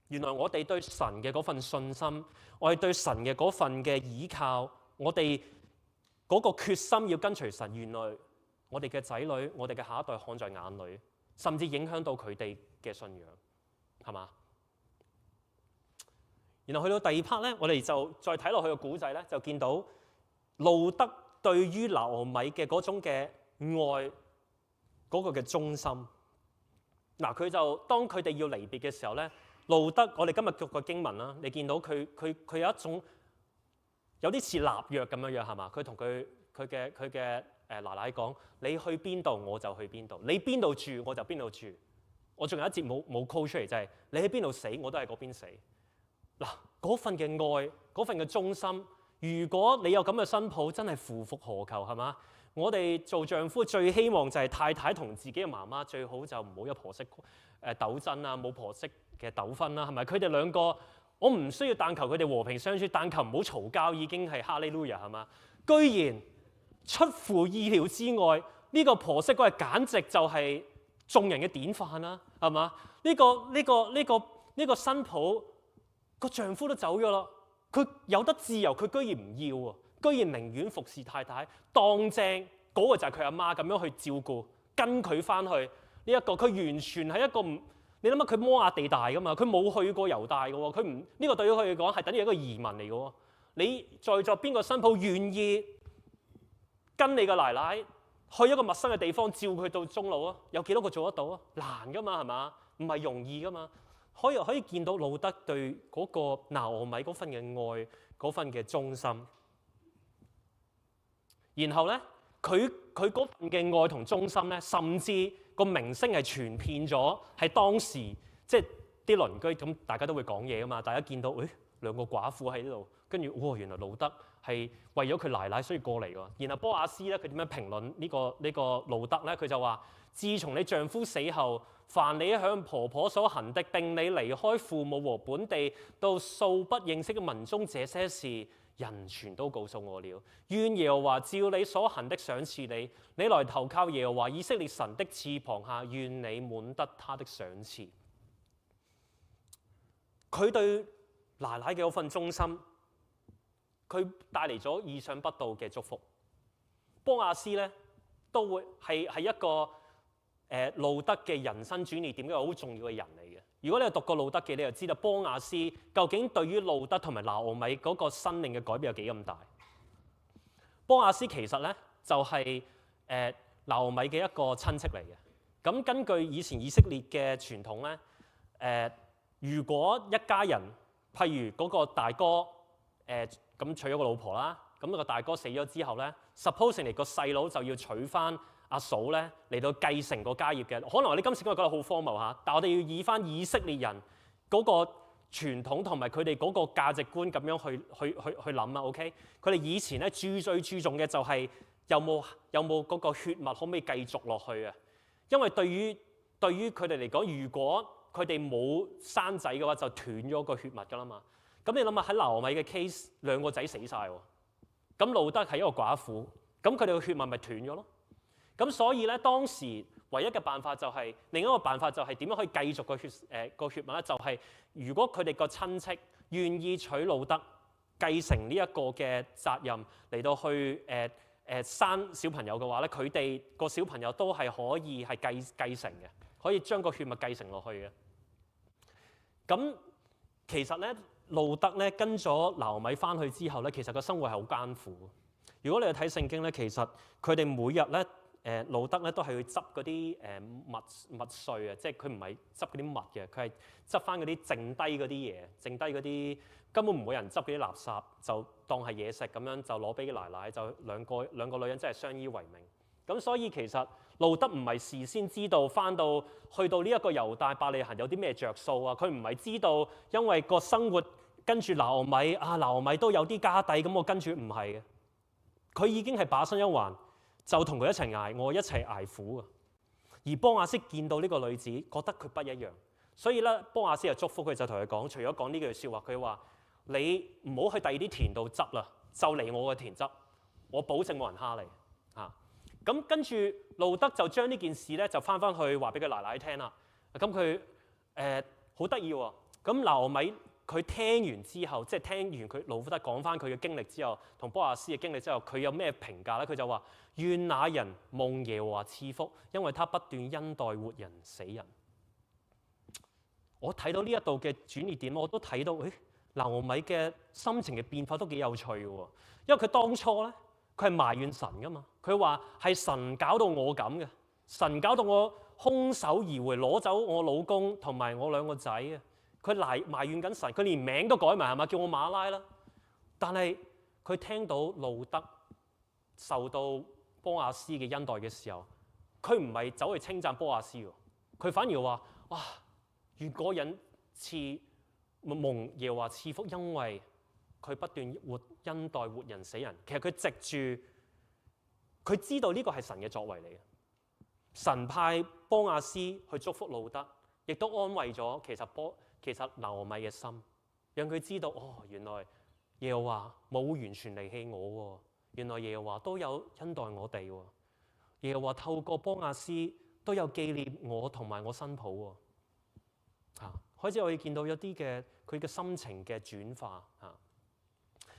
Speaker 3: 原來我哋對神嘅嗰份信心，我哋對神嘅嗰份嘅倚靠，我哋嗰個決心要跟隨神，原來我哋嘅仔女，我哋嘅下一代看在眼裏，甚至影響到佢哋嘅信仰，係嘛？然後去到第2 part 咧，我哋就再睇落去個古仔咧，就見到路德對於拿俄米嘅嗰種嘅愛，嗰個嘅忠心。嗱，佢就當佢哋要離別嘅時候咧，路德，我哋今日讀個經文啦，你見到佢有一種有啲似立約咁樣樣，係嘛？佢同佢嘅奶奶講：你去邊度我就去邊度，你邊度住我就邊度住。我仲有一節冇 call 出嚟，就係你喺邊度死我都喺嗰邊死。嗱，嗰份嘅愛，嗰份嘅忠心，如果你有咁嘅新抱，真係夫復何求，係嘛？我哋做丈夫最希望就係太太同自己嘅媽媽最好就唔好有婆媳糾紛啊，冇婆媳嘅糾紛啦，係咪？佢哋2個，我唔需要但求佢哋和平相處，但求唔好嘈交，已經係哈利路亞，係嘛？居然出乎意料之外，呢個婆媳關係簡直就係眾人嘅典範啦，係嘛？呢個新抱個丈夫都走咗啦，佢有得自由，佢居然唔要喎，居然寧願服侍太太，當正嗰個就係佢阿媽咁樣去照顧，跟佢翻去呢一個，佢完全係一個唔，你諗下佢摩亞地大噶嘛，佢冇去過猶大嘅喎，佢唔，呢個對於佢嚟講係等於一個移民嚟嘅喎。你在座邊個新抱願意跟你個奶奶去一個陌生嘅地方照佢到終老啊？有幾多個做得到啊？難噶嘛，係嘛？唔係容易噶嘛。可以見到路德對嗰個拿俄米嗰份嘅愛，嗰份嘅忠心。然後咧，佢嗰份嘅愛同忠心咧，甚至個名聲係傳遍咗，係當時即係啲鄰居咁，大家都會講嘢噶嘛。大家見到，誒2個寡婦喺呢度，跟住哇，原來路德係為咗佢奶奶所以過嚟㗎。然後波亞斯咧，佢點樣評論呢個路德咧？佢就話：自從你丈夫死後，凡你向婆婆所行的，並你離開父母和本地到素不認識嘅民中這些事，人全都告訴我了。願耶和華照你所行的賞賜你，你來投靠耶和華以色列神的翅膀下，願你滿得他的賞賜。佢對奶奶嘅嗰份忠心，佢帶嚟咗意想不到嘅祝福。波亞斯咧都會係一個路德嘅人生轉捩點，一個好重要嘅人嚟嘅。如果你有讀過路德記，你就知道波亞斯究竟對於路德同埋拿俄米嗰個生命嘅改變有幾咁大。波亞斯其實咧就係拿俄米嘅一個親戚嚟嘅。咁根據以前以色列嘅傳統咧，如果一家人譬如嗰個大哥咁娶咗個老婆啦，咁個大哥死咗之後咧 ，supposing 個細佬就要娶翻阿嫂咧嚟到繼承個家業嘅。可能我哋今時今日覺得好荒謬嚇，但係我哋要以翻以色列人嗰個傳統同埋佢哋嗰個價值觀咁樣去諗啊。OK， 佢哋以前咧最注重嘅就係有冇嗰個血脈可唔可以繼續落去啊？因為對於佢哋嚟講，如果佢哋冇生仔嘅話，就斷咗個血脈㗎啦嘛。咁你諗下喺拿俄米嘅 case，兩個仔死晒喎。咁路德係一個寡婦，咁佢哋嘅血脈咪斷咗咯。咁所以咧，當時唯一嘅辦法就係、另一個辦法就係點樣可以繼續個血脈咧？就係、如果佢哋個親戚願意娶路德繼承呢一個嘅責任嚟到去生小朋友嘅話咧，佢哋個小朋友都係可以係繼承嘅，可以將個血脈繼承落去嘅。咁其實咧，路德咧跟咗拿俄米翻去之後咧，其實個生活係好艱苦。如果你去睇聖經咧，其實佢哋每日咧，路德咧都係去執嗰啲麥穗啊，即係佢唔係執嗰啲麥嘅，佢係執翻嗰啲剩低嗰啲嘢，剩低嗰啲根本唔會有人執嗰啲垃圾，就當係嘢食咁樣就攞俾奶奶，就兩個女人真係相依為命。咁所以其實路德唔係事先知道去到呢一個猶大伯利恆有啲咩着數啊，佢唔係知道因為個生活跟住拿俄米都有啲家底，咁我跟住唔係嘅。佢已經係把身一橫，就同佢一齊我一齊捱苦啊！而波亞斯見到呢個女子，覺得佢不一樣，所以咧，波亞斯就祝福佢，就同佢講，除咗講呢句説話，佢話：你唔好去第二啲田度執啦，就嚟我嘅田執，我保證冇人蝦你嚇。咁跟住路德就將呢件事咧，就翻去話俾佢奶奶聽啦。咁佢好得意喎。咁拿俄米佢聽完之後，即係聽完佢路德講翻佢嘅經歷之後，同波亞斯嘅經歷之後，佢有咩評價咧？佢就話：願那人蒙耶和華賜福，因為他不斷恩待活人死人。我睇到呢一度嘅轉捩點，我都睇到，拿俄米嘅心情嘅變化都幾有趣嘅喎。因為佢當初咧，佢係埋怨神噶嘛，佢話係神搞到我咁嘅，神搞到我空手而回，攞走我老公同埋我兩個仔啊！佢埋怨緊神，佢連名都改埋係嘛，叫我馬拉啦。但係佢聽到路德受到波亞斯嘅恩待嘅時候，佢唔係走去稱讚波亞斯喎，佢反而話：哇！願嗰人蒙耶和華賜福，因為佢不斷恩待活人死人。其實佢藉住佢知道呢個係神嘅作為嚟嘅，神派波亞斯去祝福路德，亦都安慰咗其實拿俄米嘅心，讓佢知道原來耶和華冇完全離棄我喎，原來耶和華都有恩待我哋喎，耶和華透過波亞斯都有紀念我同埋我新抱喎。開始我哋見到有啲嘅佢嘅心情嘅轉化嚇。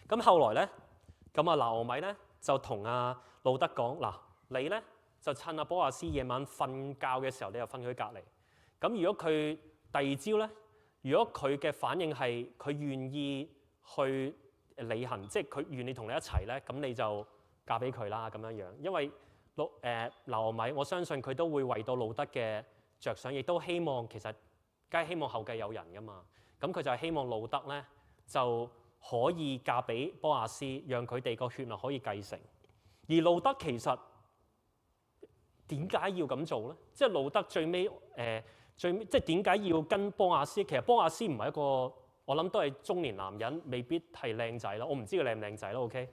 Speaker 3: 咁後來咧，咁拿俄米咧就同路德講：嗱，你咧就趁波亞斯夜晚瞓覺嘅時候，你就瞓佢隔離。咁如果佢第二朝咧，如果佢嘅反應係佢願意去履行，即係佢願意同你一齊咧，咁你就嫁俾佢啦咁樣樣。因為拿俄米，我相信佢都會為到路德嘅着想，亦都希望其實梗係希望後繼有人噶嘛。咁佢就係希望路德咧就可以嫁俾波亞斯，讓佢哋個血脈可以繼承。而路德其實點解要咁做咧？即係路德最尾即係點解要跟波亞斯？其實波亞斯唔係一個，我諗都係中年男人，未必係靚仔啦。我唔知佢靚唔靚仔啦。OK，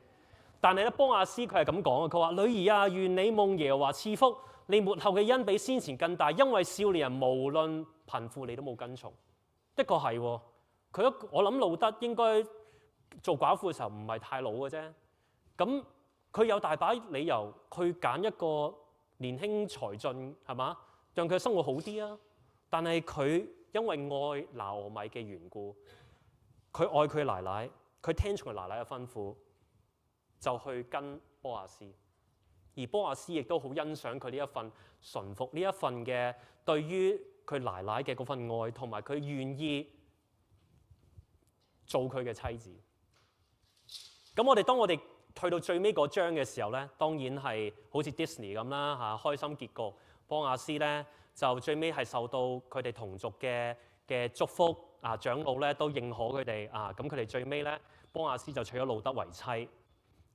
Speaker 3: 但係咧，波亞斯佢係咁講嘅，佢話：女兒啊，願你蒙耶和華賜福，你末後嘅恩比先前更大，因為少年人無論貧富你都冇跟從。的確係喎，我諗路德應該做寡婦嘅時候唔係太老嘅啫。咁佢有大把理由去揀一個年輕才俊係嘛，讓佢生活好啲啊。但係佢因為愛拿俄米嘅緣故，佢愛佢奶奶，佢聽從佢奶奶嘅吩咐，就去跟波亞斯。而波亞斯亦都好欣賞佢呢一份順服，呢一份嘅對於佢奶奶嘅嗰份愛，同埋佢願意做佢嘅妻子。咁當我哋去到最尾嗰章嘅時候咧，當然係好似 Disney 咁啦嚇，開心結局。波亞斯咧就最尾係受到佢哋同族嘅祝福啊，長老咧都認可佢哋啊，咁佢哋最尾咧波亞斯就娶咗路德為妻。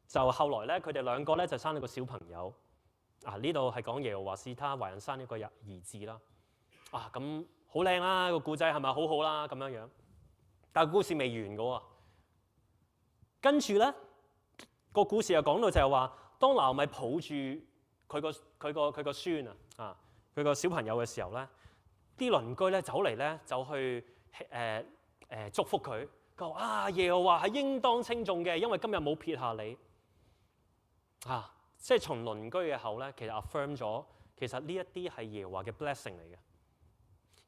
Speaker 3: 就後來咧，佢哋兩個咧就生咗個小朋友啊。呢度係講耶和華使他懷孕生一個兒子啦。啊，咁好靚啦，個故仔係咪好好啦咁樣樣？但係故事未完嘅喎。跟住咧個故事又講到就係話，當拿俄米抱住佢個孫佢個小朋友嘅時候咧，啲鄰居咧走嚟咧就去祝福佢，佢話啊，耶和華係應當稱頌嘅，因為今日冇撇下你啊！即係從鄰居嘅口咧，其實 affirm 咗其實呢一啲係耶和華嘅 blessing 嚟嘅。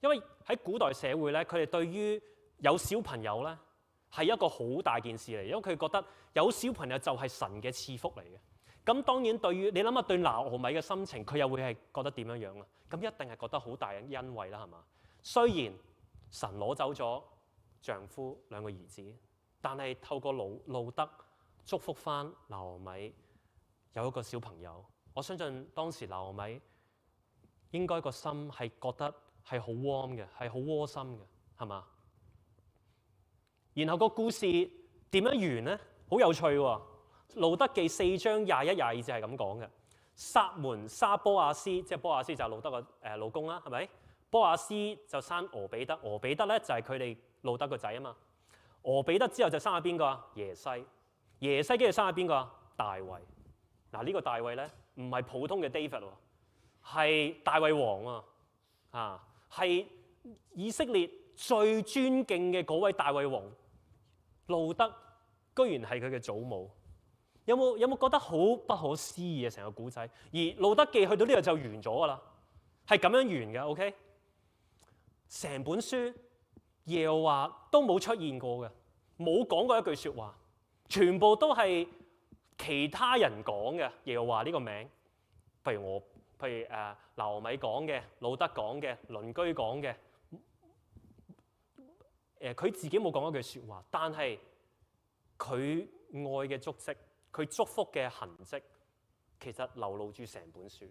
Speaker 3: 因為喺古代社會咧，佢哋對於有小朋友咧係一個好大件事嚟，因為佢覺得有小朋友就係神嘅賜福嚟嘅。咁當然對於你諗下對拿俄米嘅心情，佢又會係覺得點樣樣啊？咁一定係覺得好大嘅欣慰啦，係嘛？雖然神攞走咗丈夫兩個兒子，但係透過路德祝福翻拿俄米有一個小朋友。我相信當時拿俄米應該個心係覺得係好 warm 嘅，係好窩心嘅，係嘛？然後個故事點樣完呢？好有趣喎！路德記4章21、22節係咁講嘅。撒門沙波亞斯，即係波亞斯就係路德個老公啦，係咪？波亞斯就生俄比德，俄比德咧就係佢哋路德個仔啊嘛。俄比德之後就生咗邊個啊？耶西，耶西跟住生咗邊個啊？大衛。嗱，呢個大衛咧唔係普通嘅 David 喎，係大衛王啊，係以色列最尊敬嘅嗰位大衛王。路德居然係佢嘅祖母。有冇覺得好不可思議啊？成個古仔，而路德記去到呢度就完咗㗎啦，係咁樣完嘅。OK， 成本書耶和華都冇出現過嘅，冇講過一句説話，全部都係其他人講嘅耶和華呢個名。譬如拿俄米講嘅，路德講嘅，鄰居講嘅，佢自己冇講一句説話，但係佢愛嘅足跡。佢祝福嘅痕跡其實流露住成本書。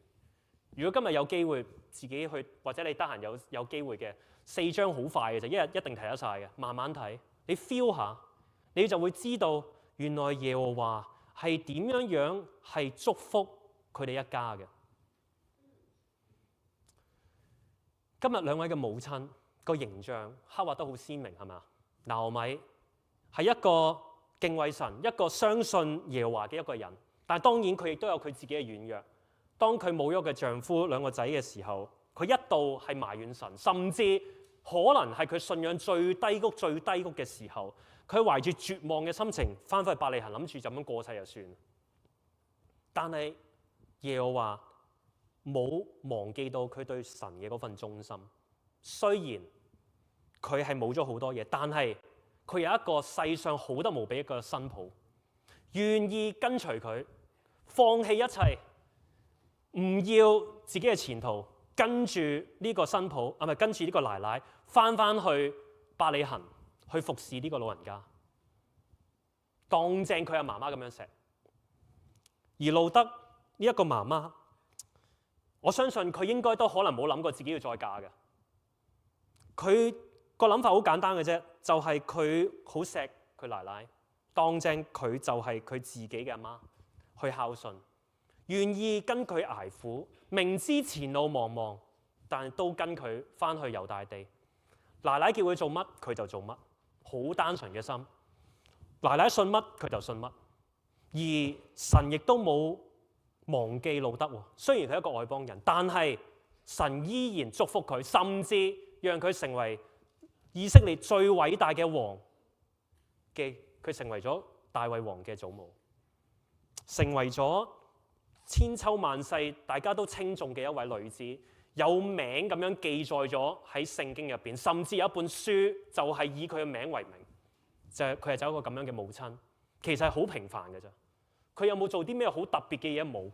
Speaker 3: 如果今日有機會自己去，或者你得閒有機會嘅，4章好快嘅，就一日一定睇得晒嘅，慢慢睇，你 feel 下，你就會知道原來耶和華係點樣係祝福佢哋一家嘅。今日兩位嘅母親個形象刻畫得好鮮明，係嘛？拿俄米係一個敬畏神、一個相信耶和華嘅一個人，但係當然佢亦都有佢自己嘅軟弱。當佢冇咗嘅丈夫兩個仔嘅時候，佢一度係埋怨神，甚至可能係佢信仰最低谷嘅時候，佢懷住絕望嘅心情翻返去伯利恆，諗住就咁過世就算。但係耶和華冇忘記到佢對神嘅嗰份忠心。雖然佢係冇咗好多嘢，但係佢有一個世上好得無比一個新抱，願意跟隨佢，放棄一切，唔要自己嘅前途，跟住呢個新抱，係咪跟住呢個奶奶翻去伯利恆去服侍呢個老人家，當正佢阿媽媽咁樣錫。而路德呢一個媽媽，我相信佢應該都可能冇諗過自己要再嫁嘅。佢個諗法好簡單嘅啫，就係佢好錫佢奶奶，當正佢就係佢自己嘅阿媽，去孝順，願意跟佢捱苦，明知前路茫茫，但都跟佢翻去猶大地。奶奶叫佢做乜，佢就做乜，好單純嘅心。奶奶信乜，佢就信乜。而神亦都冇忘記路德喎，雖然佢係一個外邦人，但係神依然祝福佢，甚至讓佢成為以色列最偉大嘅王嘅，佢成為咗大衛王嘅祖母，成為咗千秋萬世大家都稱頌嘅一位女子，有名咁樣記載咗喺聖經入邊，甚至有一本書就係以佢嘅名為名，就係佢係走一個咁樣嘅母親，其實係好平凡嘅啫。佢有冇做啲咩好特別嘅嘢？冇，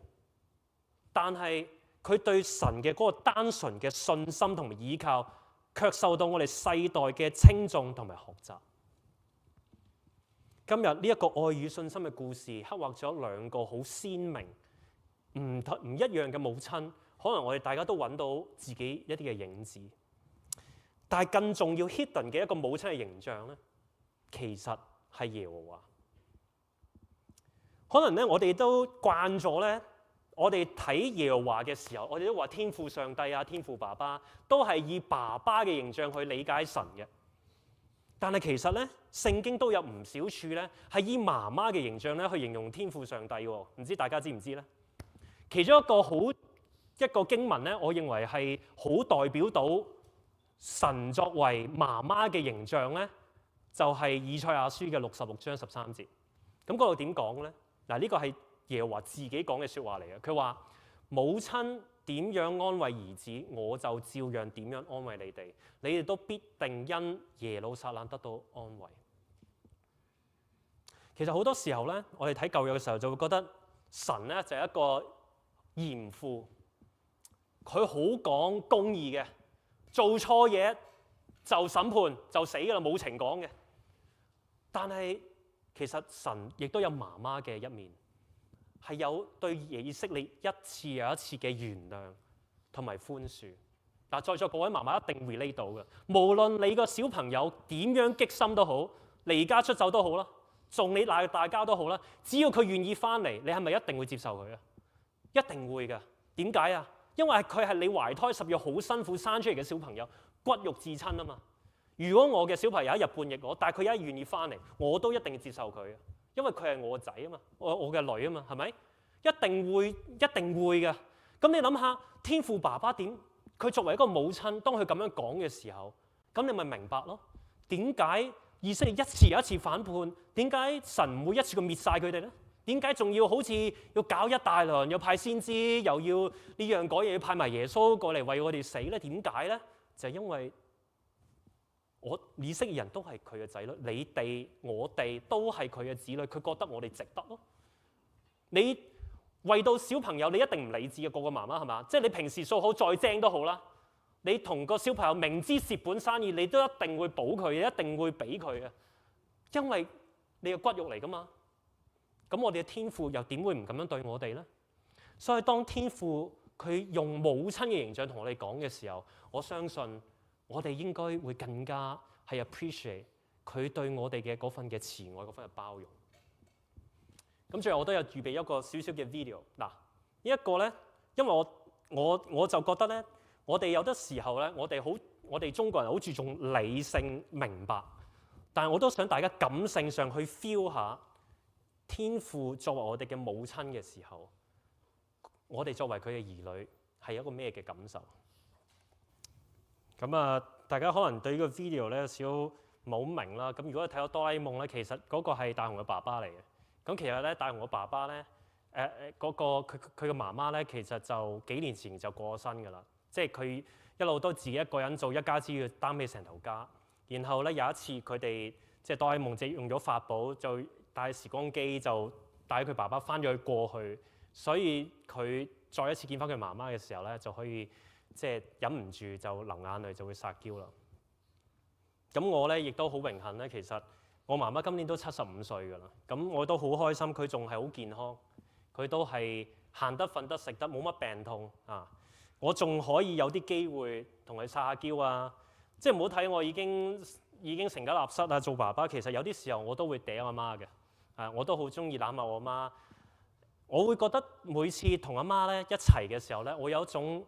Speaker 3: 但係佢對神嘅嗰個單純嘅信心同埋依靠，卻受到我哋世代嘅稱頌同埋學習。今日呢一個愛與信心嘅故事，刻畫咗兩個好鮮明、唔一樣嘅母親。可能我哋大家都揾到自己一啲嘅影子，但係更重要 hidden 嘅一個母親嘅形象咧，其實係耶和華。可能咧，我哋都慣咗咧，我哋睇耶和華嘅時候，我哋都話天父上帝啊，天父爸爸，都係以爸爸嘅形象去理解神嘅。但係其實咧，聖經都有唔少處咧，係以媽媽嘅形象咧去形容天父上帝喎。唔知大家知唔知咧？其中一個經文咧，我認為係好代表到神作為媽媽嘅形象咧，就係以賽亞書嘅66章13節。咁嗰度點講咧？嗱，呢個係耶和華自己講嘅説話嚟嘅。佢話：母親點樣安慰兒子，我就照樣點樣安慰你哋。你哋都必定因耶路撒冷得到安慰。其實好多時候咧，我哋睇舊約嘅時候就會覺得神咧就係一個嚴父，佢好講公義嘅，做錯嘢就審判就死㗎啦，冇情講嘅。但係其實神亦都有媽媽嘅一面，係有對以色列一次又一次嘅原諒同埋寬恕。嗱，在座各位媽媽一定 relate 到嘅，無論你個小朋友點樣激心都好，離家出走都好啦，仲你鬧大交都好啦，只要佢願意翻嚟，你係咪一定會接受佢啊？一定會㗎。點解啊？因為佢係你懷胎10月好辛苦生出嚟嘅小朋友，骨肉至親啊嘛。如果我嘅小朋友一日叛逆我，但係佢一願意翻嚟，我都一定接受佢，因為佢係我個仔啊嘛，我嘅女啊嘛，係咪？一定會㗎。咁你諗下，天父爸爸點？佢作為一個母親，當佢咁樣講嘅時候，咁你咪明白咯？點解以色列一次又一次反叛？點解神唔會一次過滅晒佢哋咧？點解仲要好似要搞一大輪，又派先知，又要呢樣嗰嘢，要派埋耶穌過嚟為我哋死咧？點解咧？就係因為以色列人都係佢嘅仔女，你哋我哋都係佢嘅子女，佢覺得我哋值得咯。你為到小朋友，你一定唔理智嘅，個媽媽係嘛？即係你平時數好再精都好啦，你同個小朋友明知蝕本生意，你都一定會補佢，一定會俾佢嘅，因為你嘅骨肉嚟噶嘛。咁我哋嘅天父又點會唔咁樣對我哋咧？所以當天父佢用母親嘅形象同我哋講嘅時候，我相信我哋應該會更加係 appreciate 佢對我哋嘅嗰份嘅慈愛，嗰份嘅包容。咁最後我都有預備一個少少嘅 video。嗱，呢一個咧，因為我就覺得咧，我哋有得時候咧，我哋中國人好注重理性明白，但係我都想大家感性上去 feel 下天父作為我哋嘅母親嘅時候，我哋作為佢嘅兒女係一個咩嘅感受？咁啊，大家可能對呢個 video 咧少唔好明啦。咁如果你睇到哆啦 A 夢咧，其實嗰個係大雄嘅爸爸嚟嘅。咁其實咧，大雄嘅爸爸咧，佢嘅媽媽咧，其實就幾年前就過咗身㗎啦。即係佢一路都自己一個人做，一家之要擔起成頭家。然後咧有一次佢哋即係哆啦 A 夢就用咗法寶，就帶時光機就帶佢爸爸翻咗去過去，所以佢再一次見翻佢媽媽嘅時候咧，就可以即係忍唔住就流眼淚，就會撒嬌啦。咁我咧亦都好榮幸咧，其實我媽媽今年都75歲㗎啦，咁我都好開心，佢仲係好健康，佢都係行得、瞓得、食得，冇乜病痛啊！我仲可以有啲機會同佢撒下嬌啊！即係唔好睇我已經成家立室啊，做爸爸，其實有啲時候我都會嗲阿媽嘅，我都好中意攬下我媽。我會覺得每次同阿媽咧一齊嘅時候咧，我有一種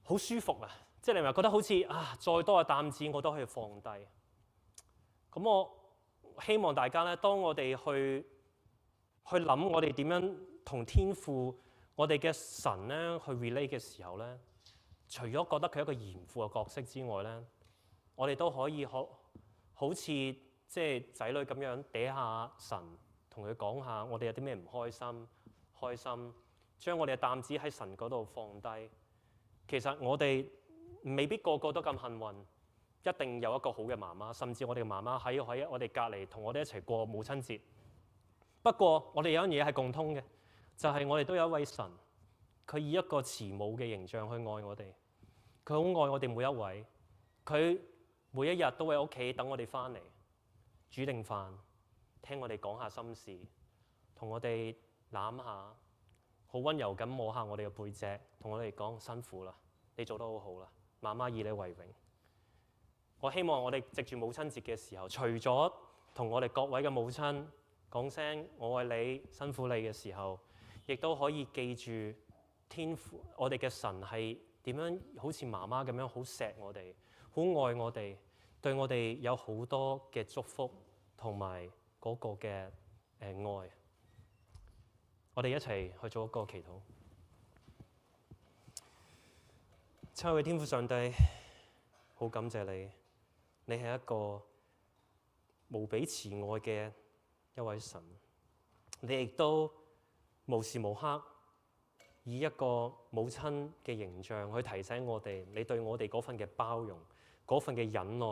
Speaker 3: 好舒服啊！即係你咪覺得好似再多嘅擔子我都可以放低。咁我希望大家咧，當我哋去諗我哋點樣同天父、我哋嘅神咧去 relate 嘅時候咧，除咗覺得佢係一個嚴父嘅角色之外咧，我哋都可以好似即係仔女咁樣嗲下神，同佢講下我哋有啲咩唔開心，將我哋嘅擔子喺神嗰度放低。其實我哋未必個個都咁幸運。一定有一個好嘅媽媽，甚至我哋嘅媽媽喺我哋隔離同我哋一齊過母親節。不過我哋有樣嘢係共通嘅，就係我哋都有一位神，佢以一個慈母嘅形象去愛我哋，佢好愛我哋每一位，佢每一日都喺屋企等我哋翻嚟，煮定飯，聽我哋講下心事，同我哋攬下，好溫柔咁摸下我哋嘅背脊，同我哋講辛苦啦，你做得好好啦，媽媽以你為榮。我希望我哋藉住母親節嘅時候，除咗同我哋各位嘅母親講聲我愛你、辛苦你嘅時候，亦都可以記住天父，我哋嘅神係點樣好似媽媽咁樣好錫我哋、好愛我哋，對我哋有好多嘅祝福同埋嗰個嘅愛。我哋一齊去做一個祈禱。親愛嘅天父上帝，好感謝你，你係一個無比慈愛嘅一位神，你亦都無時無刻以一個母親嘅形象去提醒我哋，你對我哋嗰份嘅包容、嗰份嘅忍耐、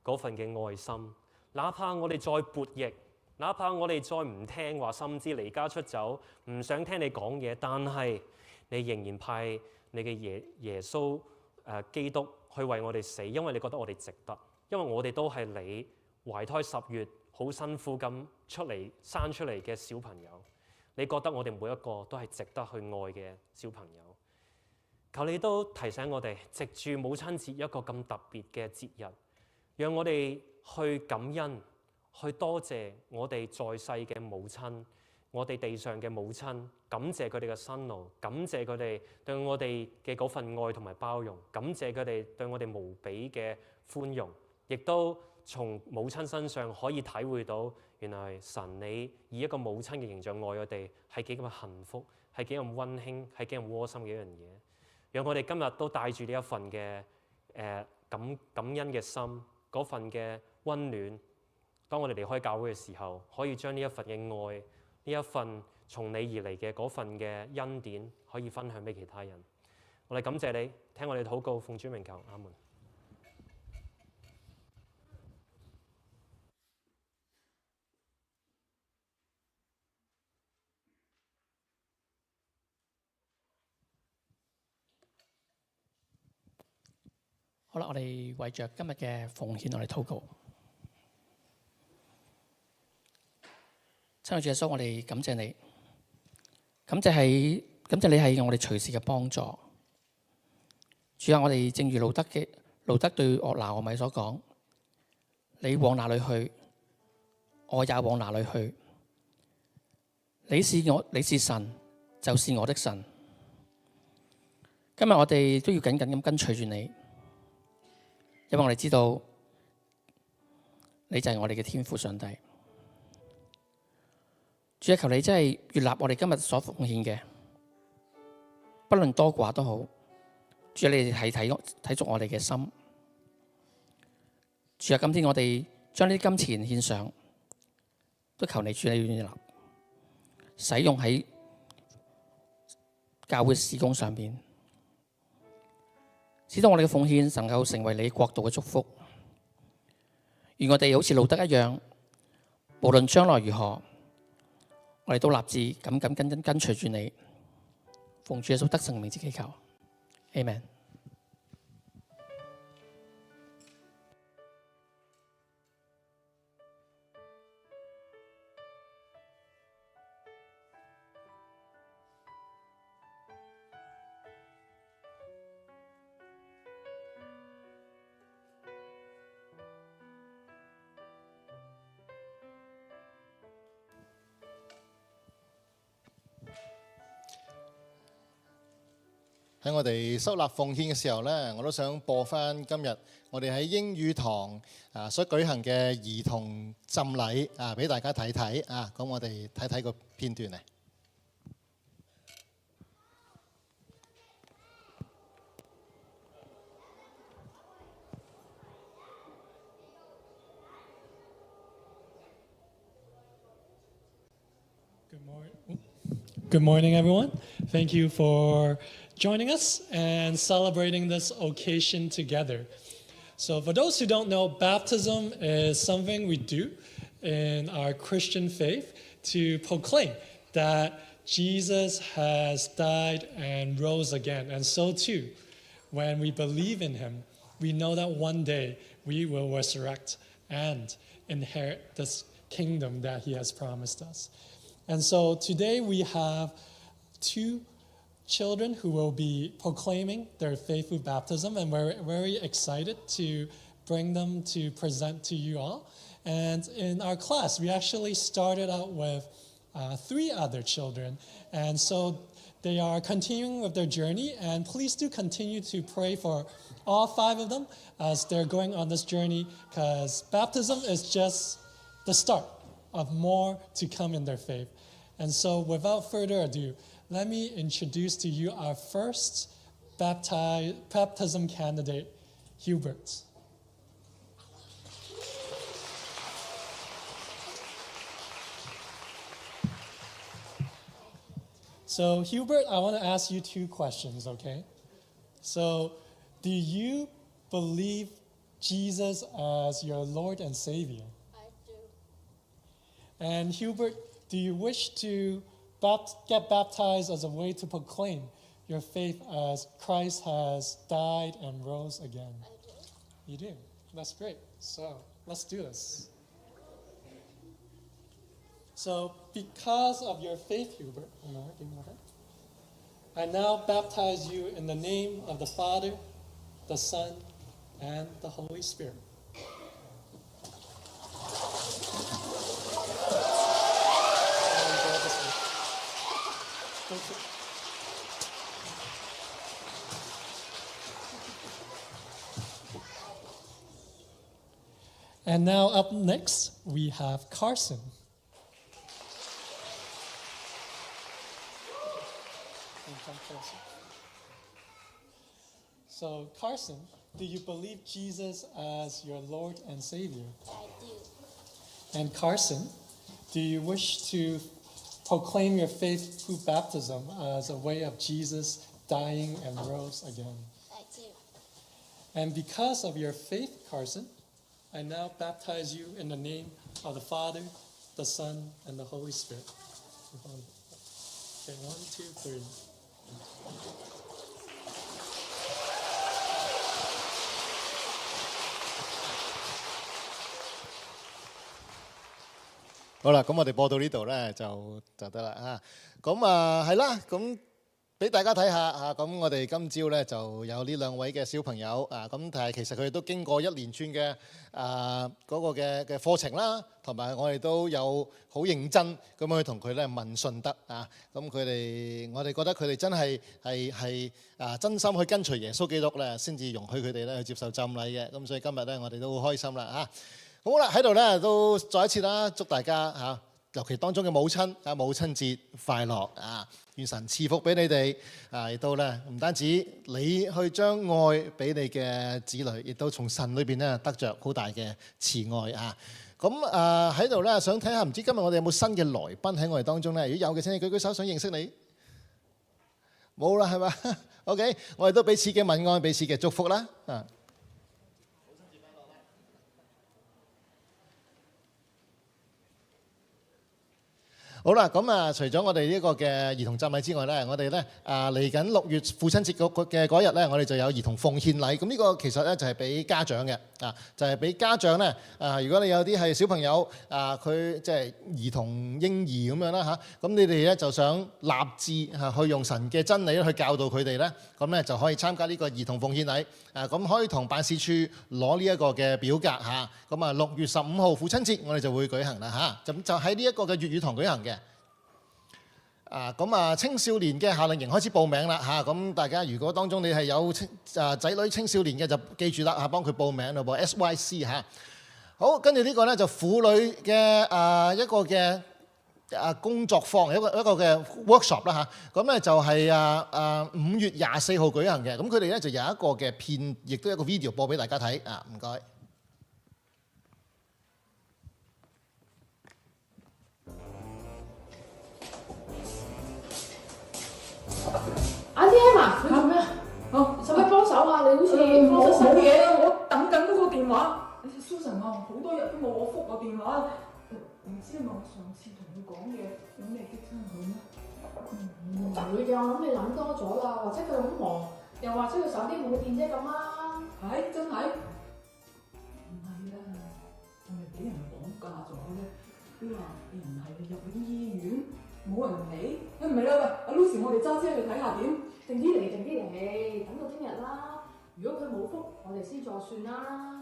Speaker 3: 嗰份嘅愛心，哪怕我哋再悖逆，哪怕我哋再唔聽話，甚至離家出走，唔想聽你講嘢，但係你仍然派你嘅耶穌基督去為我哋死，因為你覺得我哋值得，因為我哋都係你懷胎10月好辛苦咁生出嚟嘅小朋友，你覺得我哋每一個都係值得去愛嘅小朋友。求你都提醒我哋，藉住母親節一個咁特別嘅節日，讓我哋去感恩，去多謝我哋在世嘅母親，我哋地上嘅母親，感謝佢哋嘅辛勞，感謝佢哋對我哋嘅嗰份愛同埋包容，感謝佢哋對我哋無比嘅寬容，亦都從母親身上可以體會到，原來神你以一個母親嘅形象愛我哋，係幾咁幸福，係幾咁溫馨，係幾咁窩心嘅一樣嘢。讓我哋今日都帶住呢一份嘅感恩嘅心，嗰份嘅溫暖。當我哋離開教會嘅時候，可以將呢一份嘅愛，呢一份從你而嚟嘅嗰份嘅恩典，可以分享俾其他人。我哋感謝你，聽我哋禱告，奉主名求，阿門。
Speaker 1: 好啦，我哋為着今日嘅奉獻，我哋禱告。親愛主耶穌，我哋感謝你，感謝你係我哋隨時嘅幫助。主啊，我哋正如路德對拿俄米所講：你往哪裏去，我也往哪裏去。你是神，就是我的神。今日我哋都要緊緊咁跟隨住你。因為我哋知道你就係我哋嘅天父上帝。主啊，求你真係悅納我哋今日所奉獻嘅，不論多寡都好。主啊，你係睇足我哋嘅心。主啊，今天我哋將呢啲金錢獻上，都求你主你悅納，使用喺教會事工上邊。使到我哋嘅奉獻能夠成為你國度嘅祝福，願我哋好似路德一樣，無論將來如何，我哋都立志緊緊跟隨住你，奉主耶穌得勝名字祈求 ，Amen。
Speaker 4: 喺我哋收納奉獻嘅時候咧，我都想播翻今日我哋喺英語堂所舉行嘅兒童浸禮俾大家睇睇咁我哋睇睇個片段嚟。
Speaker 5: Good morning, everyone. Thank you for joining us and celebrating this occasion together. So for those who don't know, baptism is something we do in our Christian faith to proclaim that Jesus has died and rose again. And so too, when we believe in him, we know that one day we will resurrect and inherit this kingdom that he has promised us. And so today we have 2 children who will be proclaiming their faith with baptism, and we're very excited to bring them to present to you all. And in our class, we actually started out with 3 other children, and so they are continuing with their journey, and please do continue to pray for all 5 of them as they're going on this journey, because baptism is just the start of more to come in their faith. And so without further ado, let me introduce to you our first baptism candidate Hubert. So Hubert, I want to ask you 2 questions, okay? So, do you believe Jesus as your Lord and Savior?
Speaker 6: I do.
Speaker 5: And Hubert, do you wish to get baptized as a way to proclaim your faith as Christ has died and rose again?
Speaker 6: I do.
Speaker 5: You do. That's great. So, let's do this. So, because of your faith, Hubert, I now baptize you in the name of the Father, the Son, and the Holy Spirit. And now up next, we have Carson. So, Carson, do you believe Jesus as your Lord and Savior?
Speaker 6: I do.
Speaker 5: And Carson, do you wish to proclaim your faith through baptism as a way of Jesus dying and rose again?
Speaker 6: I do.
Speaker 5: And because of your faith, Carson, I now baptize you in the name of the Father, the Son, and the Holy Spirit. Okay, 1, 2, 3.
Speaker 4: 好啦，咁我哋播到呢度咧就得啦啊！咁啊係啦，咁俾大家睇下啊！咁我哋今朝咧就有呢2位嘅小朋友啊，咁但係其實佢哋都經過一連串嘅嗰個嘅課程啦，同埋我哋都有好認真咁去同佢咧問信德啊！咁我哋覺得佢哋真係真心去跟隨耶穌基督咧，先至容許佢哋咧去接受浸禮嘅。咁所以今日咧我哋都好開心啦嚇！好啦，喺度咧都再一次啦，祝大家嚇，尤其當中嘅母親啊，母親節快樂啊！願神賜福俾你哋啊！亦都咧唔單止你去將愛俾你嘅子女，亦都從神裏邊咧得着好大嘅慈愛啊！咁喺度咧想睇下，唔知今日我哋有冇新嘅來賓喺我哋當中咧？如果有嘅，請你舉舉手，想認識你。冇啦，係嘛？OK， 我哋都彼此嘅問安，彼此嘅祝福啦啊！好啦，咁除咗我哋呢個嘅兒童浸禮之外咧，我哋咧嚟緊6月父親節嘅嗰日咧，我哋就有兒童奉獻禮。咁呢個其實咧就係俾家長嘅就係俾家長咧如果你有啲係小朋友佢即係兒童嬰兒咁樣啦咁你哋咧就想立志去用神嘅真理去教導佢哋咧，咁咧就可以參加呢個兒童奉獻禮咁可以同辦事處攞呢一個嘅表格咁6月15號父親節我哋就會舉行啦咁就喺呢一個嘅粵語堂舉行嘅。青少年嘅夏令營開始報名啦咁大家如果當中你係有仔女青少年嘅就記住啦幫佢報名咯噃 SYC 好，跟住呢個咧就婦女嘅一個嘅工作坊一個嘅 workshop 啦咁咧就係5月24號舉行嘅，咁佢哋咧就有一個嘅片，亦都有一個 video 播俾大家睇唔該。
Speaker 7: 阿 Tim 啊，你做咩啊？使唔使幫手啊？你好似
Speaker 8: 冇嘢啊，我等緊嗰個電話。Susan 啊，好多日都冇我覆我電話，唔知係咪我上次同佢講嘢有咩激親佢咧？
Speaker 7: 唔會嘅，我諗你諗多咗啦，或者佢好忙，又或者佢手機冇電啫咁啦。
Speaker 8: 係真係？唔係啊，係咪俾人綁架咗咧？佢話又唔係你入咗醫院，冇人理。唔係啦，喂，阿 Lucy，我哋揸車去睇下點？
Speaker 7: 靜啲嚟，等到聽日啦。如果佢冇覆，我哋先再算啦。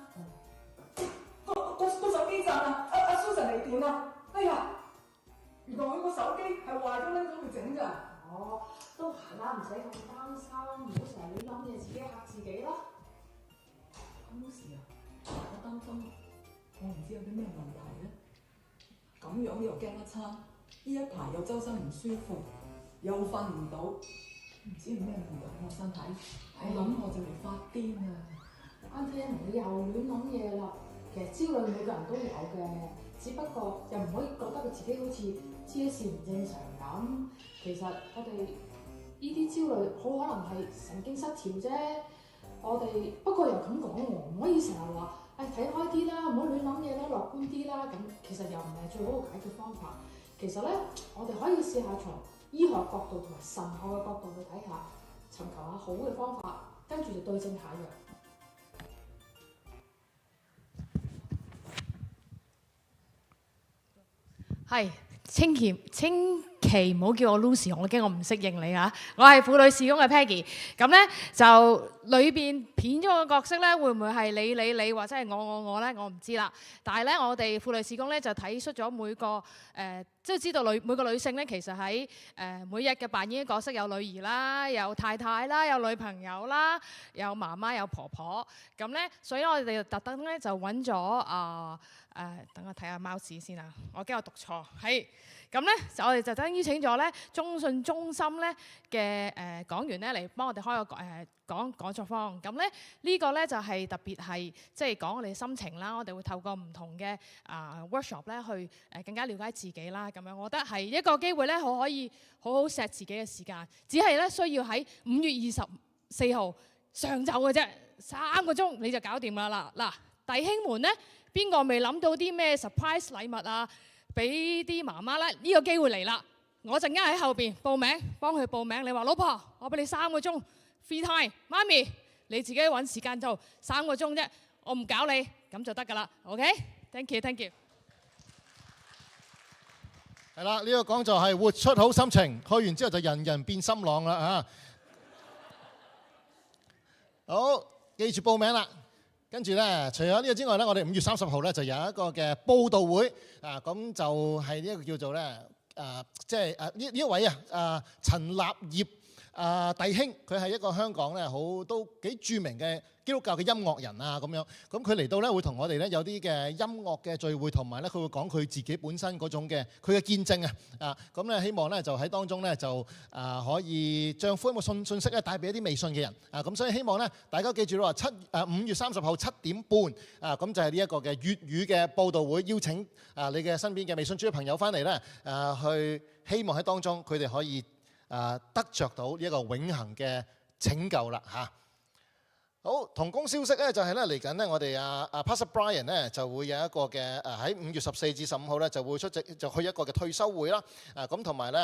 Speaker 8: 個手機震啊！阿 Susan 嚟電啊！哎呀，原來佢個手機係壞咗，拎咗去整咋？
Speaker 7: 哦，都係啦，唔使咁擔心，唔好成日亂諗嘢，自己嚇自己啦。
Speaker 8: Lucy 啊，我擔心我唔知有啲咩問題咧。咁樣又驚一餐，呢一排又周身唔舒服，又瞓唔到，唔知係咩問題我身體。我諗我就嚟發癲啊！
Speaker 7: Auntie Annie，你又亂諗嘢啦。其實焦慮每個人都有嘅，只不過又唔可以覺得佢自己好似黐咗線唔正常咁。其實我哋呢啲焦慮好可能係神經失調啫。我哋不過又咁講喎，唔可以成日話睇開啲啦，唔好亂諗嘢啦，樂觀啲啦。咁其實又唔係最好嘅解決方法。其實咧，我哋可以試下從醫學角度同埋神學嘅角度去睇下，尋求下好嘅方法，跟住就對症下藥。
Speaker 6: 係，千祈唔好叫我 Lucy， 我驚我唔適應你啊！我係婦女事工嘅 Peggy， 咁咧就裏邊片咗個角色咧，會唔會係你或者係我咧？我唔知啦。但係咧，我哋婦女事工咧就睇出咗每個即係知道每個女性咧，其實喺每日嘅扮演嘅角色有女兒啦，有太太啦，有女朋友啦，有媽媽，有婆婆。咁咧，所以我哋就特登咧就揾咗等我睇下貓屎先啊！我驚我讀錯，係咁咧，我哋就特登邀請咗咧中信中心咧嘅講員咧嚟幫我哋開個講座坊。咁咧呢個咧就係特別係即係講我哋嘅心情啦。我哋會透過唔同嘅workshop 咧去更加了解自己啦。咁樣我覺得係一個機會咧，可以好好錫自己嘅時間。只係咧需要喺5月24號上晝嘅啫，3個鐘你就搞掂啦嗱。弟兄們咧，邊個未諗到啲咩 surprise 禮物啊？俾啲媽媽咧，呢個機會嚟啦！我陣間喺後邊報名，幫佢報名。你話老婆，我俾你3個鐘 free time， 媽咪你自己揾時間做3個鐘啫，我唔搞你，咁就得㗎啦。OK，thank you，thank you。
Speaker 4: 係啦，呢個講座係活出好心情，去完之後就人人變心朗啦嚇。好，記住報名啦。跟住咧，除咗呢個之外咧，我哋5月30號咧就有一個嘅佈道會啊，咁就係呢一個叫做咧即係呢一位陳立業弟兄，佢係一個香港咧都幾著名嘅基督教嘅音樂人啊咁樣。咁佢嚟到咧會同我哋咧有啲嘅音樂嘅聚會，同埋咧佢會講佢自己本身嗰種嘅佢嘅見證啊。咁咧希望咧就喺當中咧就可以將福音嘅信息咧帶俾一啲未信嘅人啊。咁所以希望咧大家記住啦，5月30號7點半咁就係呢一個嘅粵語嘅佈道會，邀請你嘅身邊嘅未信主嘅朋友翻嚟咧去，希望喺當中佢哋可以得着到呢一個永恆嘅拯救啦嚇。好，同工消息咧就係咧嚟緊咧，我哋Pastor Brian 咧就會有一個嘅喺5月14至15號咧就會出席就去一個嘅退休會啦。咁同埋咧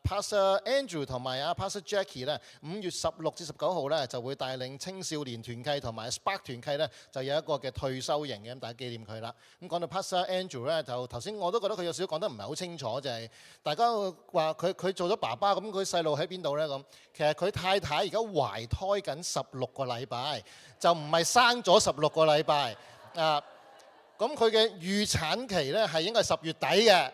Speaker 4: Pastor Andrew 同埋Pastor Jackie 咧5月16至19號咧就會帶領青少年團契同埋 Spark 團契咧就有一個嘅退休營嘅，咁大家紀念佢啦。咁講到 Pastor Andrew 咧，就頭先我都覺得佢有少少講得唔係好清楚，就係大家話佢做咗爸爸，咁佢細路喺邊度咧咁？其實佢太太而家懷胎緊16個禮拜，就唔係生咗16個禮拜啊。咁佢嘅預產期咧係應該係10月底嘅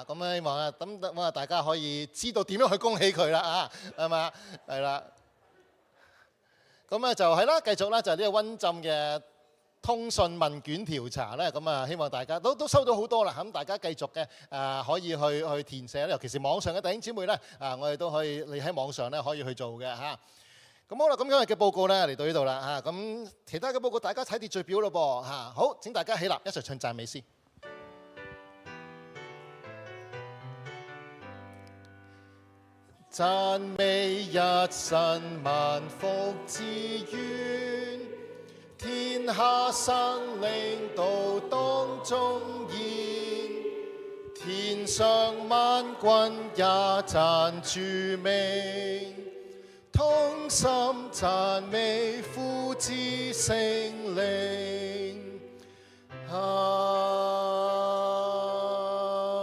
Speaker 4: 咁希望咁大家可以知道點樣去恭喜佢啦係嘛？係啦。咁咧就係啦，繼續啦，就係呢個溫浸嘅通訊問卷調查咧，咁希望大家都收到好多啦，咁大家繼續嘅可以去填寫，尤其是網上嘅弟兄姊妹咧我哋都可以你喺網上咧可以去做嘅嚇。咁好啦，咁今日嘅報告咧嚟到呢度啦嚇，咁其他嘅報告大家睇秩序表咯噃嚇。好，請大家起立一齊唱讚美詩。讚美一神萬福之源，天下生靈都當中現，天上萬軍也讚主名。同心讚美父子聖靈，阿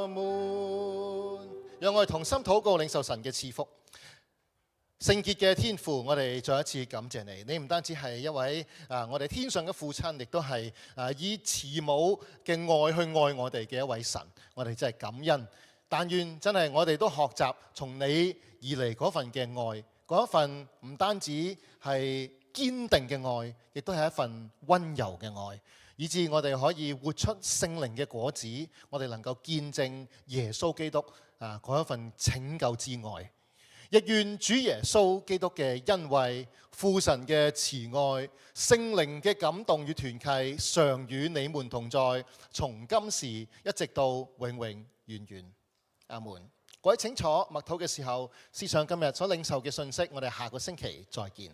Speaker 4: 門。讓我哋同心禱告，領受神嘅賜福。聖潔嘅天父，我哋再一次感謝你。你唔單止係一位我哋天上嘅父親，亦都係以慈母嘅愛去愛我哋嘅一位神。我哋真係感恩。但願真係我哋都學習從你而嚟嗰份嘅愛。嗰一份唔單止係堅定嘅愛，亦都係一份溫柔嘅愛，以致我哋可以活出聖靈嘅果子，我哋能夠見證耶穌基督嗰一份拯救之愛。亦願主耶穌基督嘅恩惠、父神嘅慈愛、聖靈嘅感動與團契，常與你們同在，從今時一直到永永遠遠。阿門。各位請坐，默禱嘅時候思想今日所領受嘅信息，我哋下個星期再見。